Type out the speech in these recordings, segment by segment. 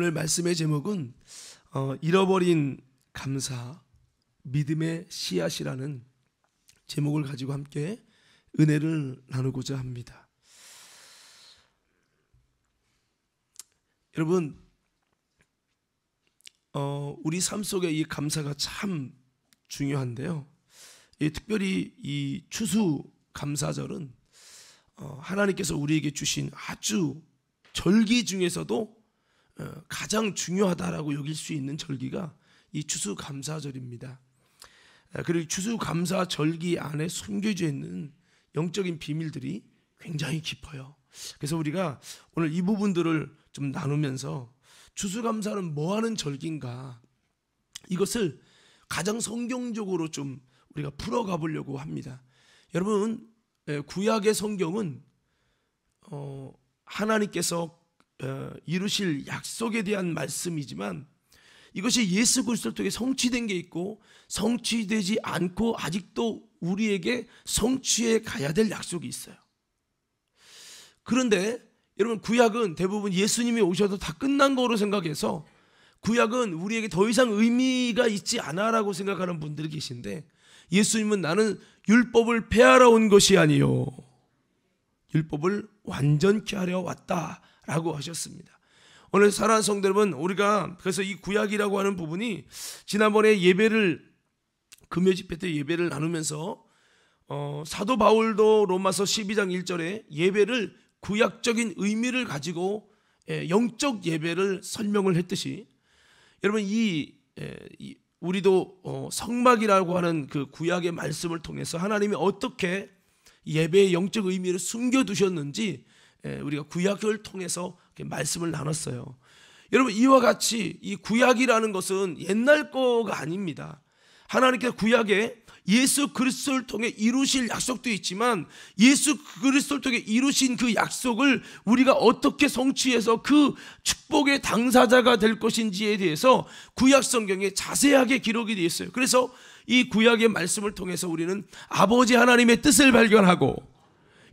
오늘 말씀의 제목은 잃어버린 감사, 믿음의 씨앗이라는 제목을 가지고 함께 은혜를 나누고자 합니다. 여러분, 우리 삶 속에 이 감사가 참 중요한데요. 특별히 이 추수감사절은 하나님께서 우리에게 주신 아주 절기 중에서도 가장 중요하다라고 여길 수 있는 절기가 이 추수감사절입니다. 그리고 추수감사절기 안에 숨겨져 있는 영적인 비밀들이 굉장히 깊어요. 그래서 우리가 오늘 이 부분들을 좀 나누면서 추수감사는 뭐하는 절기인가, 이것을 가장 성경적으로 좀 우리가 풀어가 보려고 합니다. 여러분, 구약의 성경은 하나님께서 이루실 약속에 대한 말씀이지만 이것이 예수 그리스도를 통해 성취된 게 있고 성취되지 않고 아직도 우리에게 성취해 가야 될 약속이 있어요. 그런데 여러분, 구약은 대부분 예수님이 오셔도 다 끝난 거로 생각해서 구약은 우리에게 더 이상 의미가 있지 않아라고 생각하는 분들이 계신데, 예수님은 나는 율법을 폐하러 온 것이 아니요 율법을 완전케 하려 왔다라고 하셨습니다. 오늘 사랑하는 성도 여러분, 우리가 그래서 이 구약이라고 하는 부분이 지난번에 금요 집회 때 예배를 나누면서 사도 바울도 로마서 12장 1절에 예배를 구약적인 의미를 가지고 영적 예배를 설명을 했듯이, 여러분 우리도 성막이라고 하는 그 구약의 말씀을 통해서 하나님이 어떻게 예배의 영적 의미를 숨겨두셨는지 우리가 구약을 통해서 말씀을 나눴어요. 여러분, 이와 같이 이 구약이라는 것은 옛날 거가 아닙니다. 하나님께서 구약에 예수 그리스도를 통해 이루실 약속도 있지만 예수 그리스도를 통해 이루신 그 약속을 우리가 어떻게 성취해서 그 축복의 당사자가 될 것인지에 대해서 구약 성경에 자세하게 기록이 되어 있어요. 그래서 이 구약의 말씀을 통해서 우리는 아버지 하나님의 뜻을 발견하고,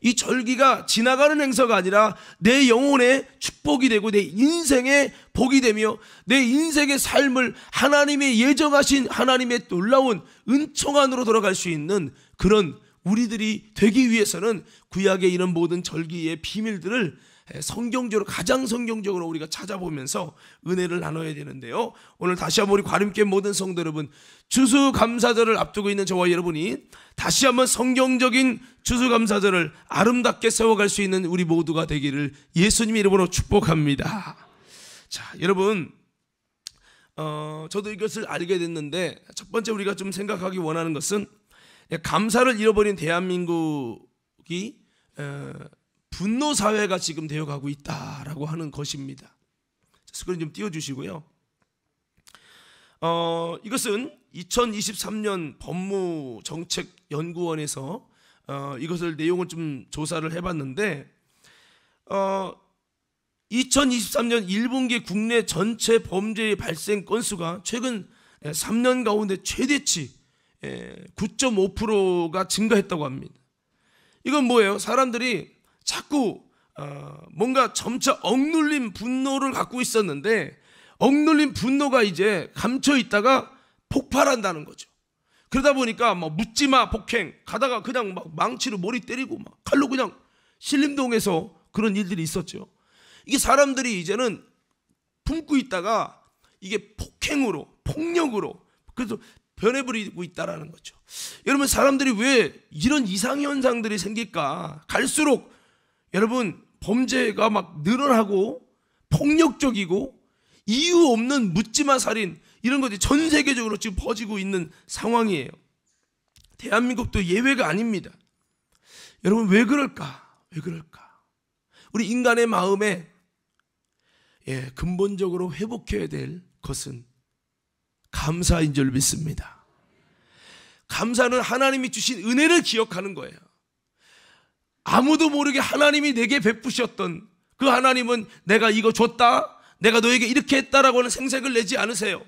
이 절기가 지나가는 행사가 아니라 내 영혼의 축복이 되고 내 인생의 복이 되며 내 인생의 삶을 하나님의 예정하신 하나님의 놀라운 은총 안으로 돌아갈 수 있는 그런 우리들이 되기 위해서는 구약의 이런 모든 절기의 비밀들을 성경적으로, 가장 성경적으로 우리가 찾아보면서 은혜를 나눠야 되는데요. 오늘 다시 한번 우리 과림교회 모든 성도 여러분, 추수감사절을 앞두고 있는 저와 여러분이 다시 한번 성경적인 추수감사절을 아름답게 세워갈 수 있는 우리 모두가 되기를 예수님의 이름으로 축복합니다. 자, 여러분, 저도 이것을 알게 됐는데, 첫 번째 우리가 좀 생각하기 원하는 것은 감사를 잃어버린 대한민국이 분노 사회가 지금 되어가고 있다라고 하는 것입니다. 스크린 좀 띄워주시고요. 이것은 2023년 법무정책연구원에서 이것을 내용을 좀 조사를 해봤는데, 2023년 1분기 국내 전체 범죄의 발생 건수가 최근 3년 가운데 최대치 9.5%가 증가했다고 합니다. 이건 뭐예요? 사람들이 자꾸 뭔가 점차 억눌린 분노를 갖고 있었는데, 억눌린 분노가 이제 감춰 있다가 폭발한다는 거죠. 그러다 보니까 막 묻지마 폭행, 가다가 그냥 막 망치로 머리 때리고 막 칼로 그냥 신림동에서 그런 일들이 있었죠. 이게 사람들이 이제는 품고 있다가 이게 폭행으로, 폭력으로, 그래서 변해버리고 있다라는 거죠. 여러분, 사람들이 왜 이런 이상현상들이 생길까? 갈수록 여러분, 범죄가 막 늘어나고 폭력적이고 이유 없는 묻지마 살인, 이런 것들이 전 세계적으로 지금 퍼지고 있는 상황이에요. 대한민국도 예외가 아닙니다. 여러분, 왜 그럴까? 왜 그럴까? 우리 인간의 마음에 근본적으로 회복해야 될 것은 감사인 줄 믿습니다. 감사는 하나님이 주신 은혜를 기억하는 거예요. 아무도 모르게 하나님이 내게 베푸셨던 그 하나님은 내가 이거 줬다, 내가 너에게 이렇게 했다라고 하는 생색을 내지 않으세요.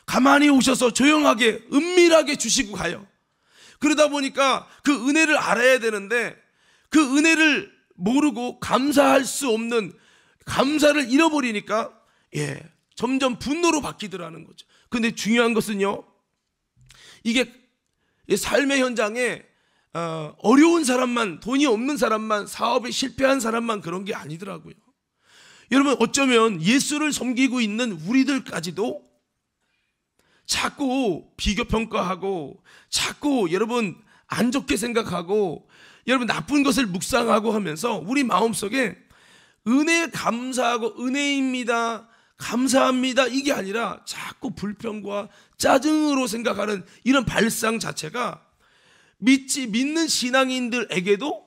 가만히 오셔서 조용하게 은밀하게 주시고 가요. 그러다 보니까 그 은혜를 알아야 되는데, 그 은혜를 모르고 감사할 수 없는, 감사를 잃어버리니까 점점 분노로 바뀌더라는 거죠. 근데 중요한 것은요, 이게 삶의 현장에 어려운 사람만, 돈이 없는 사람만, 사업에 실패한 사람만 그런 게 아니더라고요. 여러분, 어쩌면 예수를 섬기고 있는 우리들까지도 자꾸 비교평가하고, 자꾸 여러분 안 좋게 생각하고, 여러분 나쁜 것을 묵상하고 하면서 우리 마음속에 은혜에 감사하고, 은혜입니다, 감사합니다, 이게 아니라 자꾸 불평과 짜증으로 생각하는 이런 발상 자체가 믿는 신앙인들에게도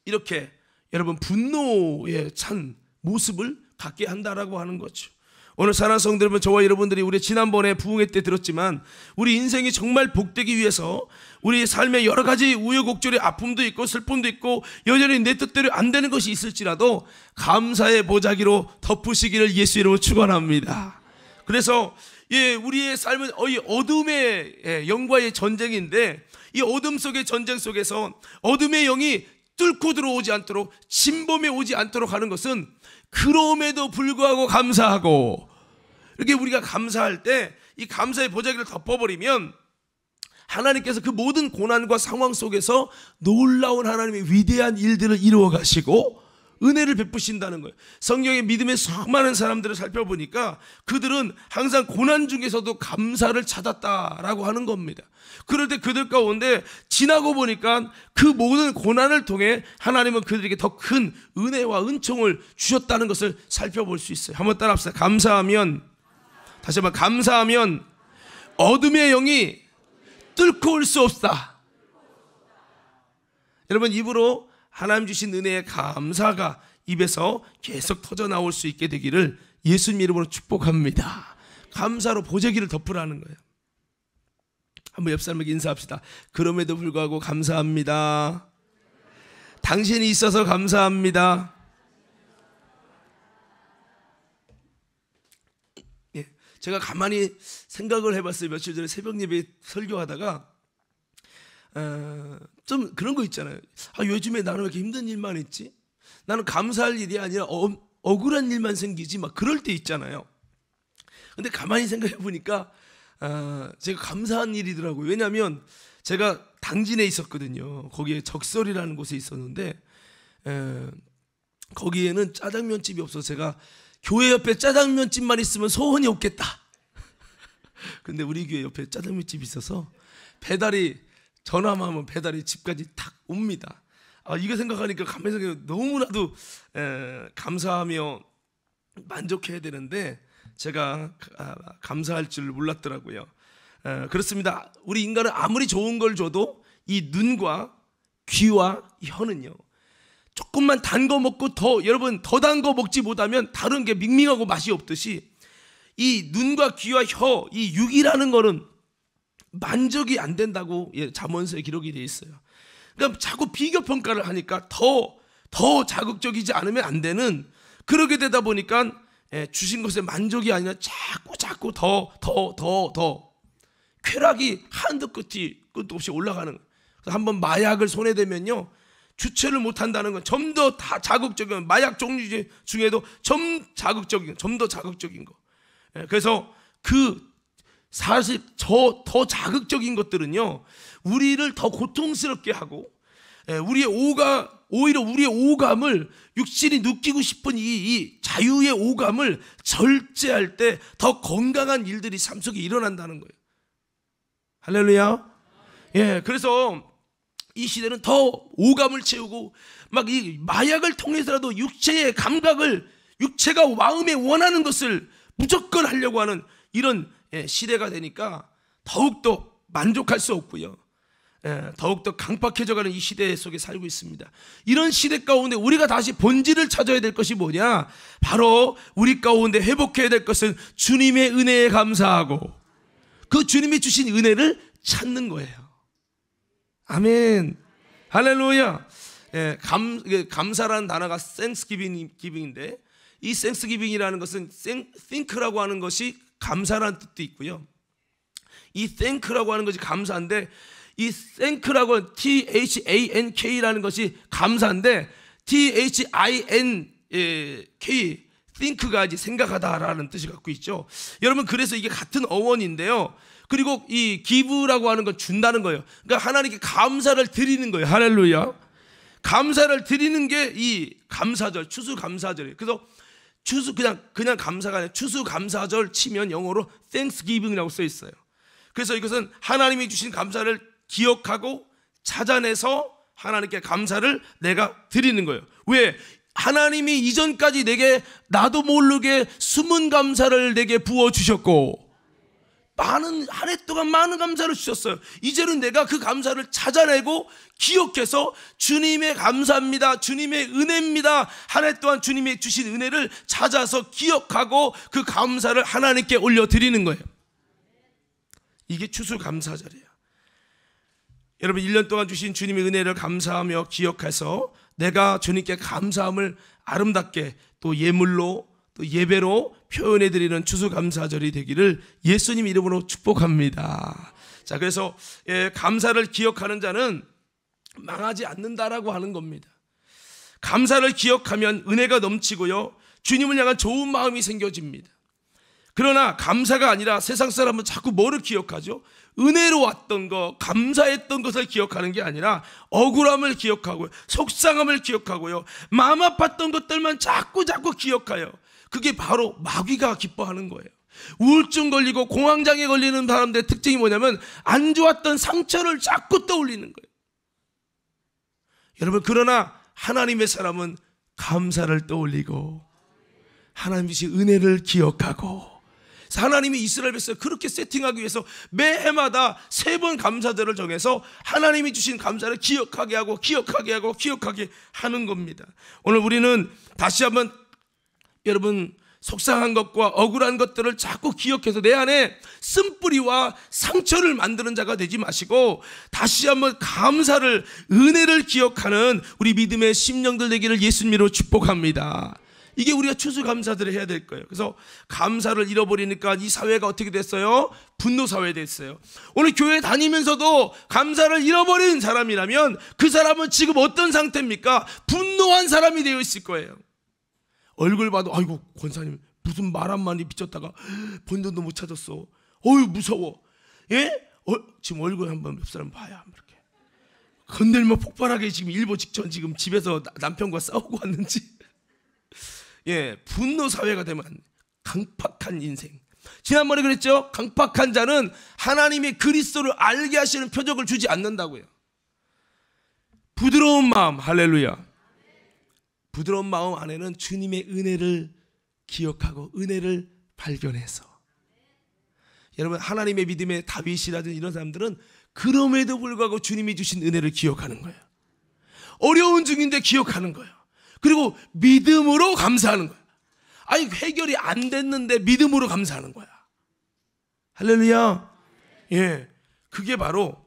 이렇게 여러분 분노에 찬 모습을 갖게 한다라고 하는 거죠. 오늘 사랑하는 성도 여러분, 저와 여러분들이 우리 지난번에 부흥회 때 들었지만 우리 인생이 정말 복되기 위해서 우리 삶에 여러 가지 우여곡절의 아픔도 있고 슬픔도 있고 여전히 내 뜻대로 안 되는 것이 있을지라도 감사의 보자기로 덮으시기를 예수 이름으로 축원합니다. 그래서 우리의 삶은 어둠의 영과의 전쟁인데, 이 어둠 속의 전쟁 속에서 어둠의 영이 뚫고 들어오지 않도록, 침범해 오지 않도록 하는 것은 그럼에도 불구하고 감사하고, 이렇게 우리가 감사할 때 이 감사의 보자기를 덮어버리면 하나님께서 그 모든 고난과 상황 속에서 놀라운 하나님의 위대한 일들을 이루어 가시고 은혜를 베푸신다는 거예요. 성경의 믿음의 수많은 사람들을 살펴보니까 그들은 항상 고난 중에서도 감사를 찾았다라고 하는 겁니다. 그럴 때 그들 가운데 지나고 보니까 그 모든 고난을 통해 하나님은 그들에게 더 큰 은혜와 은총을 주셨다는 것을 살펴볼 수 있어요. 한번 따라합시다. 감사하면, 다시 한번 감사하면 어둠의 영이 뚫고 올 수 없다. 여러분, 입으로 하나님 주신 은혜의 감사가 입에서 계속 터져 나올 수 있게 되기를 예수님 이름으로 축복합니다. 감사로 보자기를 덮으라는 거예요. 한번 옆 사람에게 인사합시다. 그럼에도 불구하고 감사합니다. 당신이 있어서 감사합니다. 제가 가만히 생각을 해봤어요. 며칠 전에 새벽 예배 설교하다가 좀 그런 거 있잖아요. 요즘에 나는 왜 이렇게 힘든 일만 있지? 나는 감사할 일이 아니라 억울한 일만 생기지, 막 그럴 때 있잖아요. 근데 가만히 생각해 보니까 제가 감사한 일이더라고요. 왜냐하면 제가 당진에 있었거든요. 거기에 적설이라는 곳에 있었는데 거기에는 짜장면집이 없어서 제가 교회 옆에 짜장면집만 있으면 소원이 없겠다. 근데 우리 교회 옆에 짜장면집이 있어서 배달이, 전화만 하면 배달이 집까지 탁 옵니다. 이거 생각하니까 가만히 생각해 너무나도 감사하며 만족해야 되는데 제가 감사할 줄 몰랐더라고요. 그렇습니다. 우리 인간은 아무리 좋은 걸 줘도 이 눈과 귀와 혀는요, 조금만 단 거 먹고 여러분 더 단 거 먹지 못하면 다른 게 밍밍하고 맛이 없듯이 이 눈과 귀와 혀, 이 육이라는 거는 만족이 안 된다고 잠언서에 기록이 되어 있어요. 그러니까 자꾸 비교 평가를 하니까 더 자극적이지 않으면 안 되는, 그러게 되다 보니까 주신 것에 만족이 아니라 자꾸 더 쾌락이 한도 끝도 없이 올라가는 거예요. 그래서 한번 마약을 손에 대면요, 주체를 못한다는 건 좀 더 다 자극적인, 마약 종류 중에도 좀 더 자극적인 거. 그래서 사실 더 자극적인 것들은요, 우리를 더 고통스럽게 하고, 오히려 우리의 오감을, 육신이 느끼고 싶은 이 자유의 오감을 절제할 때 더 건강한 일들이 삶 속에 일어난다는 거예요. 할렐루야. 그래서 이 시대는 더 오감을 채우고 막 이 마약을 통해서라도 육체의 감각을, 육체가 마음에 원하는 것을 무조건 하려고 하는 이런 시대가 되니까 더욱더 만족할 수 없고요, 더욱더 강팍해져가는 이 시대 속에 살고 있습니다. 이런 시대 가운데 우리가 다시 본질을 찾아야 될 것이 뭐냐? 바로 우리 가운데 회복해야 될 것은 주님의 은혜에 감사하고 그 주님이 주신 은혜를 찾는 거예요. 아멘. 할렐루야. 감사라는 단어가 Thanksgiving인데, 이 Thanksgiving이라는 것은 think라고 하는 것이 감사라는 뜻도 있고요, 이 thank라고 하는 것이 감사인데, 이 thank라고 THANK라는 것이 감사인데, THINK think가 이제 생각하다라는 뜻을 갖고 있죠. 여러분, 그래서 이게 같은 어원인데요. 그리고 이 give라고 하는 건 준다는 거예요. 그러니까 하나님께 감사를 드리는 거예요. 할렐루야. 감사를 드리는 게 이 감사절, 추수감사절이에요. 그래서 그냥 감사가 아니라 추수감사절 치면 영어로 Thanksgiving이라고 써 있어요. 그래서 이것은 하나님이 주신 감사를 기억하고 찾아내서 하나님께 감사를 내가 드리는 거예요. 왜? 하나님이 이전까지 내게 나도 모르게 숨은 감사를 내게 부어주셨고 한 해 동안 많은 감사를 주셨어요. 이제는 내가 그 감사를 찾아내고 기억해서 주님의 감사합니다, 주님의 은혜입니다, 한 해 동안 주님이 주신 은혜를 찾아서 기억하고 그 감사를 하나님께 올려드리는 거예요. 이게 추수감사절이에요. 여러분, 1년 동안 주신 주님의 은혜를 감사하며 기억해서 내가 주님께 감사함을 아름답게 또 예물로 또 예배로 표현해드리는 추수감사절이 되기를 예수님 이름으로 축복합니다. 자, 그래서 감사를 기억하는 자는 망하지 않는다라고 하는 겁니다. 감사를 기억하면 은혜가 넘치고요, 주님을 향한 좋은 마음이 생겨집니다. 그러나 감사가 아니라 세상 사람은 자꾸 뭐를 기억하죠? 은혜로 왔던 것, 감사했던 것을 기억하는 게 아니라 억울함을 기억하고요, 속상함을 기억하고요, 마음 아팠던 것들만 자꾸 기억해요. 그게 바로 마귀가 기뻐하는 거예요. 우울증 걸리고 공황장애 걸리는 사람들의 특징이 뭐냐면 안 좋았던 상처를 자꾸 떠올리는 거예요. 여러분, 그러나 하나님의 사람은 감사를 떠올리고 하나님 주신 은혜를 기억하고, 하나님이 이스라엘 백성을 그렇게 세팅하기 위해서 매해마다 3번 감사절을 정해서 하나님이 주신 감사를 기억하게 하는 겁니다. 오늘 우리는 다시 한번 여러분, 속상한 것과 억울한 것들을 자꾸 기억해서 내 안에 쓴뿌리와 상처를 만드는 자가 되지 마시고 다시 한번 감사를, 은혜를 기억하는 우리 믿음의 심령들 되기를 예수님으로 축복합니다. 이게 우리가 추수감사들을 해야 될 거예요. 그래서 감사를 잃어버리니까 이 사회가 어떻게 됐어요? 분노 사회 됐어요. 오늘 교회 다니면서도 감사를 잃어버린 사람이라면 그 사람은 지금 어떤 상태입니까? 분노한 사람이 되어 있을 거예요. 얼굴 봐도 아이고 권사님 무슨 말 한마디 빚졌다가 본전도 못 찾았어. 어휴 무서워. 예? 지금 얼굴 한번 몇 사람 봐야 이렇게 건들면 폭발하게 지금 일보 직전 지금 집에서 남편과 싸우고 왔는지. 예, 분노 사회가 되면 강팍한 인생. 지난번에 그랬죠? 강팍한 자는 하나님의 그리스도를 알게 하시는 표적을 주지 않는다고요. 부드러운 마음, 할렐루야. 부드러운 마음 안에는 주님의 은혜를 기억하고 은혜를 발견해서, 여러분 하나님의 믿음의 다윗이라든지 이런 사람들은 그럼에도 불구하고 주님이 주신 은혜를 기억하는 거예요. 어려운 중인데 기억하는 거예요. 그리고 믿음으로 감사하는 거예요. 아니 해결이 안 됐는데 믿음으로 감사하는 거야. 할렐루야. 예, 그게 바로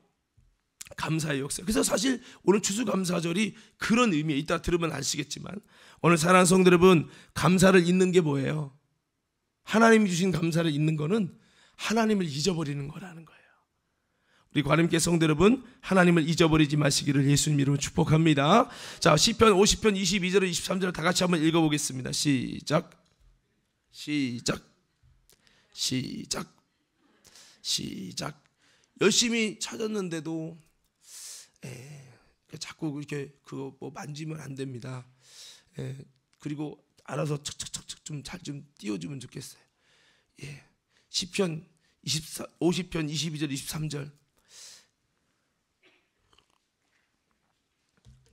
감사의 역사. 그래서 사실 오늘 추수감사절이 그런 의미에, 이따 들으면 아시겠지만 오늘 사랑하는 성도 여러분, 감사를 잊는 게 뭐예요? 하나님이 주신 감사를 잊는 거는 하나님을 잊어버리는 거라는 거예요. 우리 관음께 성도 여러분, 하나님을 잊어버리지 마시기를 예수님 이름으로 축복합니다. 자, 시편 50편 22절 23절 다 같이 한번 읽어보겠습니다. 시작. 열심히 찾았는데도 자꾸 이렇게 그거 뭐 만지면 안 됩니다. 그리고 알아서 척척척척 좀 잘 좀 띄워주면 좋겠어요. 시편 50편 22절 23절.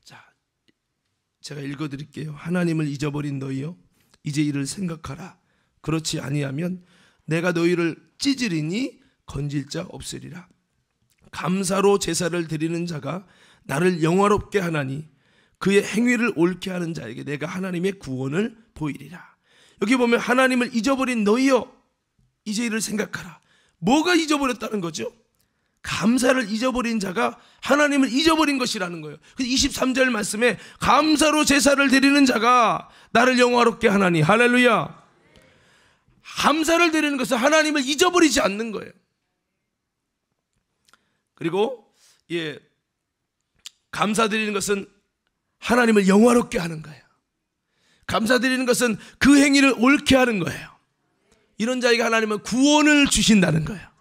자, 제가 읽어드릴게요. 하나님을 잊어버린 너희여, 이제 이를 생각하라. 그렇지 아니하면 내가 너희를 찢으리니 건질 자 없으리라. 감사로 제사를 드리는 자가 나를 영화롭게 하나니 그의 행위를 옳게 하는 자에게 내가 하나님의 구원을 보이리라. 여기 보면 하나님을 잊어버린 너희여, 이제 이를 생각하라. 뭐가 잊어버렸다는 거죠? 감사를 잊어버린 자가 하나님을 잊어버린 것이라는 거예요. 23절 말씀에 감사로 제사를 드리는 자가 나를 영화롭게 하나니, 할렐루야. 감사를 드리는 것은 하나님을 잊어버리지 않는 거예요. 그리고 감사드리는 것은 하나님을 영화롭게 하는 거예요. 감사드리는 것은 그 행위를 옳게 하는 거예요. 이런 자에게 하나님은 구원을 주신다는 거예요.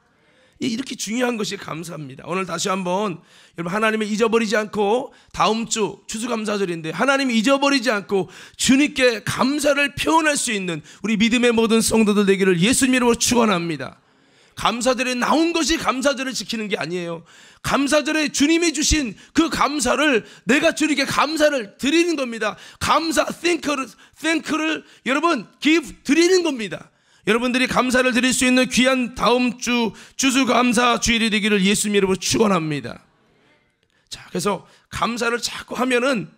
이렇게 중요한 것이 감사입니다. 오늘 다시 한번 여러분, 하나님을 잊어버리지 않고, 다음 주 추수감사절인데 하나님이 잊어버리지 않고 주님께 감사를 표현할 수 있는 우리 믿음의 모든 성도들 되기를 예수님 이름으로 축원합니다. 감사절에 나온 것이 감사절을 지키는 게 아니에요. 감사절에 주님이 주신 그 감사를 내가 주님께 감사를 드리는 겁니다. 감사, thank를 여러분 드리는 겁니다. 여러분들이 감사를 드릴 수 있는 귀한 다음 주 추수감사 주일이 되기를 예수님 이름으로 축원합니다. 자, 그래서 감사를 자꾸 하면은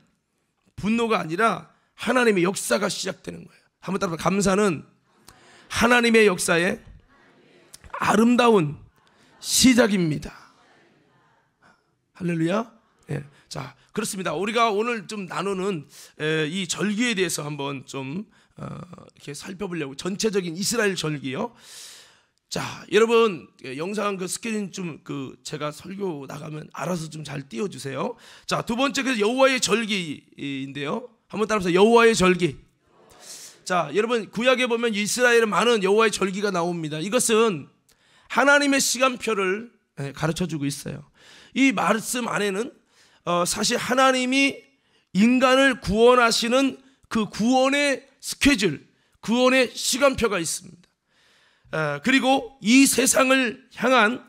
분노가 아니라 하나님의 역사가 시작되는 거예요. 한번 따라서, 감사는 하나님의 역사의 아름다운 시작입니다. 할렐루야. 예. 자, 그렇습니다. 우리가 오늘 좀 나누는 이 절기에 대해서 한번 좀 이렇게 살펴보려고, 전체적인 이스라엘 절기요. 자, 여러분 영상 그 스크린 좀 제가 설교 나가면 알아서 좀 잘 띄워주세요. 자, 두 번째 그 여호와의 절기인데요. 한번 따라서, 여호와의 절기. 자, 여러분 구약에 보면 이스라엘에 많은 여호와의 절기가 나옵니다. 이것은 하나님의 시간표를 가르쳐주고 있어요. 이 말씀 안에는 사실 하나님이 인간을 구원하시는 그 구원의 스케줄, 구원의 시간표가 있습니다. 그리고 이 세상을 향한,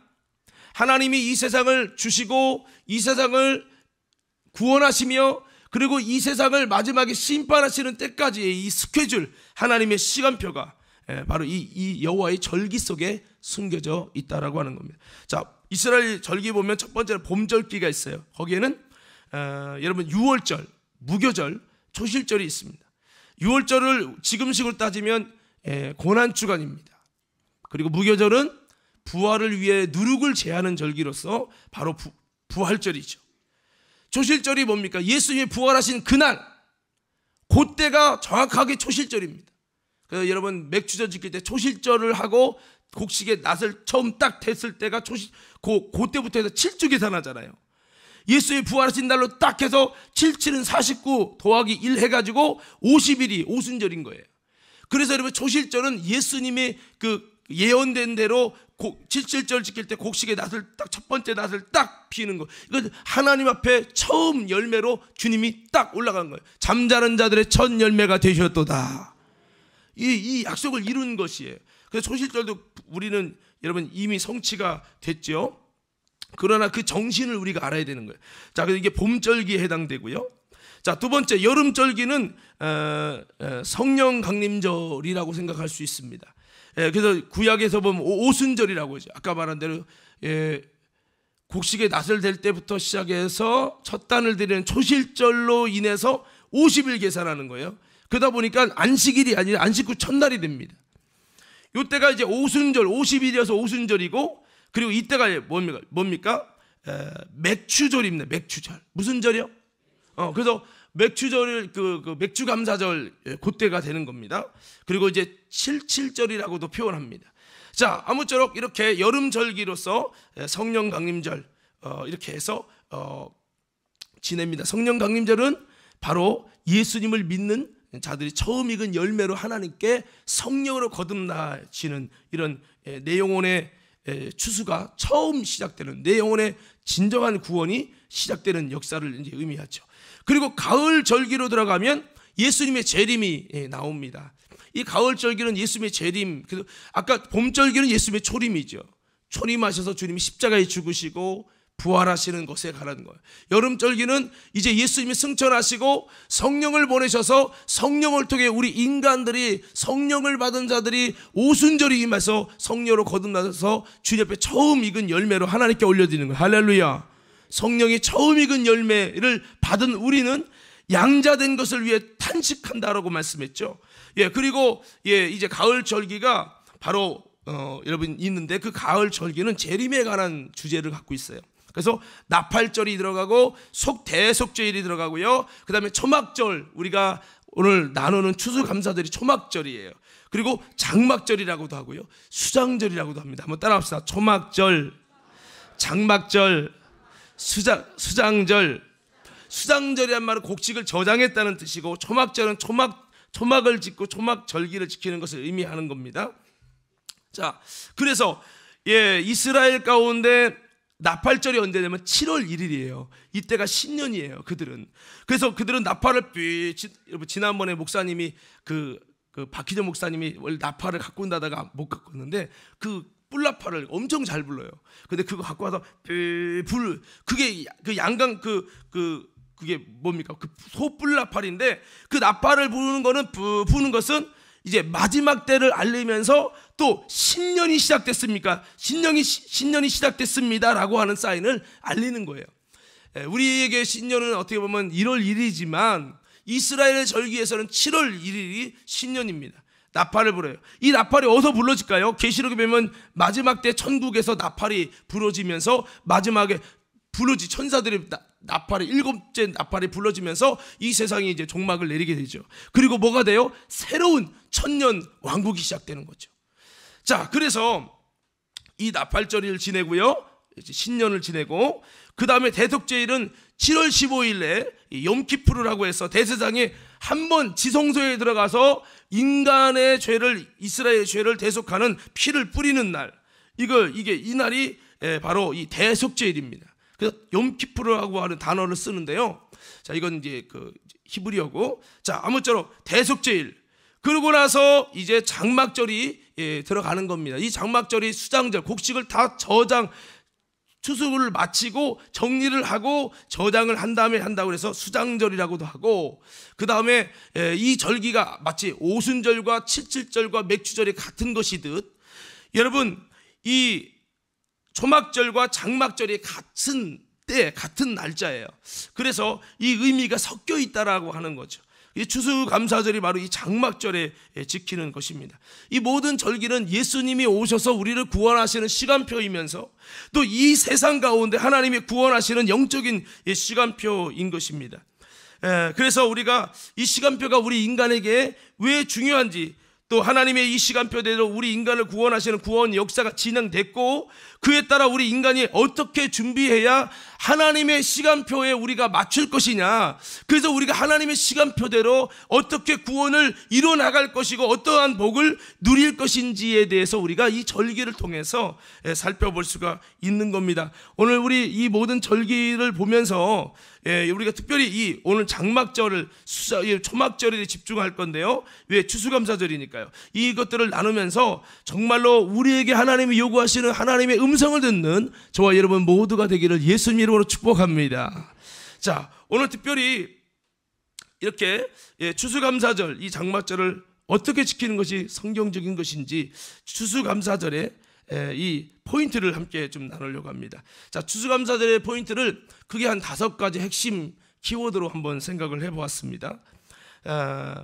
하나님이 이 세상을 주시고 이 세상을 구원하시며 그리고 이 세상을 마지막에 심판하시는 때까지의 이 스케줄, 하나님의 시간표가 바로 이 여호와의 절기 속에 숨겨져 있다라고 하는 겁니다. 자, 이스라엘 절기 보면 첫 번째는 봄절기가 있어요. 거기에는 여러분 유월절, 무교절, 초실절이 있습니다. 유월절을 지금식으로 따지면 고난주간입니다. 그리고 무교절은 부활을 위해 누룩을 제하는 절기로서 바로 부활절이죠. 초실절이 뭡니까? 예수님이 부활하신 그날, 그때가 정확하게 초실절입니다. 그래서 여러분 맥주전 지킬 때 초실절을 하고 곡식의 낫을 처음 딱 댔을 때가 그때부터 해서 7주 계산하잖아요. 예수의 부활하신 날로 딱 해서 77은 49 더하기 1 해가지고 50일이 오순절인 거예요. 그래서 여러분 초실절은 예수님의 그 예언된 대로 77절 지킬 때 곡식의 낫을 딱, 첫 번째 낫을 딱 피우는 거, 이거 하나님 앞에 처음 열매로 주님이 딱 올라간 거예요. 잠자는 자들의 첫 열매가 되셨도다. 이 약속을 이룬 것이에요. 그래서 초실절도 우리는 여러분 이미 성취가 됐죠. 그러나 그 정신을 우리가 알아야 되는 거예요. 자, 그래서 이게 봄절기에 해당되고요. 자, 두 번째 여름절기는 성령 강림절이라고 생각할 수 있습니다. 그래서 구약에서 보면 오순절이라고 하죠. 아까 말한 대로 곡식의 낫을 댈 때부터 시작해서 첫 단을 드리는 초실절로 인해서 50일 계산하는 거예요. 그러다 보니까 안식일이 아니라 안식 후 첫날이 됩니다. 이때가 이제 오순절, 50일이어서 오순절이고, 그리고 이때가 뭡니까? 맥추절입니다. 맥추절. 무슨 절이요? 그래서 맥추절을 그 맥추감사절 그때가 되는 겁니다. 그리고 이제 77절이라고도 표현합니다. 자, 아무쪼록 이렇게 여름절기로서 성령 강림절 이렇게 해서 지냅니다. 성령 강림절은 바로 예수님을 믿는 자들이 처음 익은 열매로 하나님께 성령으로 거듭나시는 이런 내 영혼의 추수가 처음 시작되는, 내 영혼의 진정한 구원이 시작되는 역사를 이제 의미하죠. 그리고 가을 절기로 들어가면 예수님의 재림이 나옵니다. 이 가을 절기는 예수님의 재림, 그래서 아까 봄 절기는 예수님의 초림이죠. 초림하셔서 주님이 십자가에 죽으시고 부활하시는 것에 관한 거예요. 여름절기는 이제 예수님이 승천하시고 성령을 보내셔서 성령을 통해 우리 인간들이, 성령을 받은 자들이 오순절이 임해서 성령으로 거듭나서 주님 앞에 처음 익은 열매로 하나님께 올려드리는 거예요. 할렐루야. 성령이 처음 익은 열매를 받은 우리는 양자된 것을 위해 탄식한다라고 말씀했죠. 그리고 이제 가을 절기가 바로 여러분 있는데, 그 가을 절기는 재림에 관한 주제를 갖고 있어요. 그래서 나팔절이 들어가고 대속죄일이 들어가고요. 그 다음에 초막절, 우리가 오늘 나누는 추수감사절이 초막절이에요. 그리고 장막절이라고도 하고요, 수장절이라고도 합니다. 한번 따라합시다. 초막절, 장막절, 수장절. 수장절이란 말은 곡식을 저장했다는 뜻이고, 초막절은 초막을 짓고 초막 절기를 지키는 것을 의미하는 겁니다. 자, 그래서 이스라엘 가운데 나팔절이 언제냐면 7월 1일이에요. 이때가 신년이에요. 그래서 그들은 나팔을 지난번에 목사님이 그 박희정 목사님이 원래 나팔을 갖고 온다다가 못 갖고 왔는데 그 뿔나팔을 엄청 잘 불러요. 근데 그거 갖고 와서 그게 그 양강 그게 뭡니까? 그 소뿔나팔인데 그 나팔을 부는 것은 이제 마지막 때를 알리면서 또 신년이 시작됐습니까? 신년이 시작됐습니다라고 하는 사인을 알리는 거예요. 우리에게 신년은 어떻게 보면 1월 1일이지만 이스라엘의 절기에서는 7월 1일이 신년입니다. 나팔을 불어요. 이 나팔이 어디서 불러질까요? 계시록에 보면 마지막 때 천국에서 나팔이 불어지면서 마지막에 천사들이 나팔이 7째 나팔이 불러지면서 이 세상이 이제 종막을 내리게 되죠. 그리고 뭐가 돼요? 새로운 천년 왕국이 시작되는 거죠. 자, 그래서 이 나팔절을 지내고요, 이제 신년을 지내고, 그 다음에 대속제일은 7월 15일에 욤키푸르라고 해서 대제사장이 한번 지성소에 들어가서 인간의 죄를, 이스라엘의 죄를 대속하는 피를 뿌리는 날, 이 날이 바로 이 대속제일입니다. 그래서 욤키푸르라고 하는 단어를 쓰는데요. 자, 이건 이제 그 히브리어고, 자, 아무쪼록 대속제일. 그러고 나서 이제 장막절이 들어가는 겁니다. 이 장막절이 수장절, 곡식을 다 추수를 마치고 정리를 하고 저장을 한 다음에 한다고 해서 수장절이라고도 하고, 그 다음에 이 절기가 마치 오순절과 칠칠절과 맥주절이 같은 것이듯, 여러분 이 초막절과 장막절이 같은 때, 같은 날짜예요. 그래서 이 의미가 섞여 있다라고 하는 거죠. 이 추수감사절이 바로 이 장막절에 지키는 것입니다. 이 모든 절기는 예수님이 오셔서 우리를 구원하시는 시간표이면서 또 이 세상 가운데 하나님이 구원하시는 영적인 시간표인 것입니다. 그래서 우리가 이 시간표가 우리 인간에게 왜 중요한지, 또 하나님의 이 시간표대로 우리 인간을 구원하시는 구원 역사가 진행됐고, 그에 따라 우리 인간이 어떻게 준비해야 하나님의 시간표에 우리가 맞출 것이냐, 그래서 우리가 하나님의 시간표대로 어떻게 구원을 이뤄나갈 것이고 어떠한 복을 누릴 것인지에 대해서 우리가 이 절기를 통해서 살펴볼 수가 있는 겁니다. 오늘 우리 이 모든 절기를 보면서 우리가 특별히 이 오늘 장막절을 초막절에 집중할 건데요. 왜? 추수감사절이니까요. 이것들을 나누면서 정말로 우리에게 하나님이 요구하시는 하나님의 음성을 듣는 저와 여러분 모두가 되기를 예수님 이름으로 축복합니다. 자, 오늘 특별히 이렇게 추수감사절, 이 장막절을 어떻게 지키는 것이 성경적인 것인지 추수감사절에 이 포인트를 함께 좀 나누려고 합니다. 자, 추수감사절의 포인트를 크게 한 5가지 핵심 키워드로 한번 생각을 해보았습니다.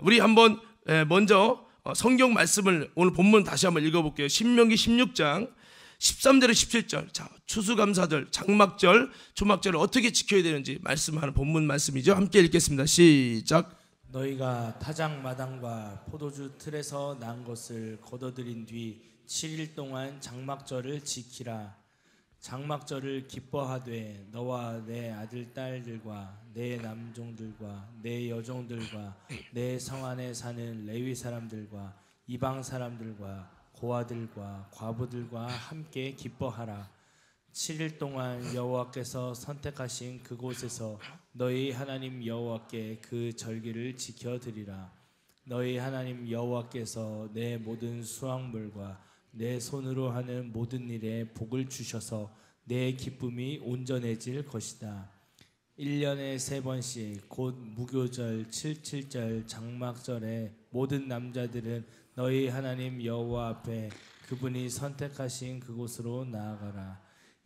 우리 한번 먼저 성경 말씀을 오늘 본문 다시 한번 읽어볼게요. 신명기 16장 13절에 17절. 자, 추수감사절, 장막절, 초막절을 어떻게 지켜야 되는지 말씀하는 본문 말씀이죠. 함께 읽겠습니다. 시작. 너희가 타작 마당과 포도주 틀에서 난 것을 거둬들인 뒤 7일 동안 장막절을 지키라. 장막절을 기뻐하되 너와 내 아들 딸들과 내 남종들과 내 여종들과 내 성 안에 사는 레위 사람들과 이방 사람들과 고아들과 과부들과 함께 기뻐하라. 7일 동안 여호와께서 선택하신 그곳에서 너희 하나님 여호와께 그 절기를 지켜드리라. 너희 하나님 여호와께서 내 모든 수확물과 내 손으로 하는 모든 일에 복을 주셔서 내 기쁨이 온전해질 것이다. 1년에 3번씩 곧 무교절, 칠칠절, 장막절에 모든 남자들은 너희 하나님 여호와 앞에 그분이 선택하신 그곳으로 나아가라.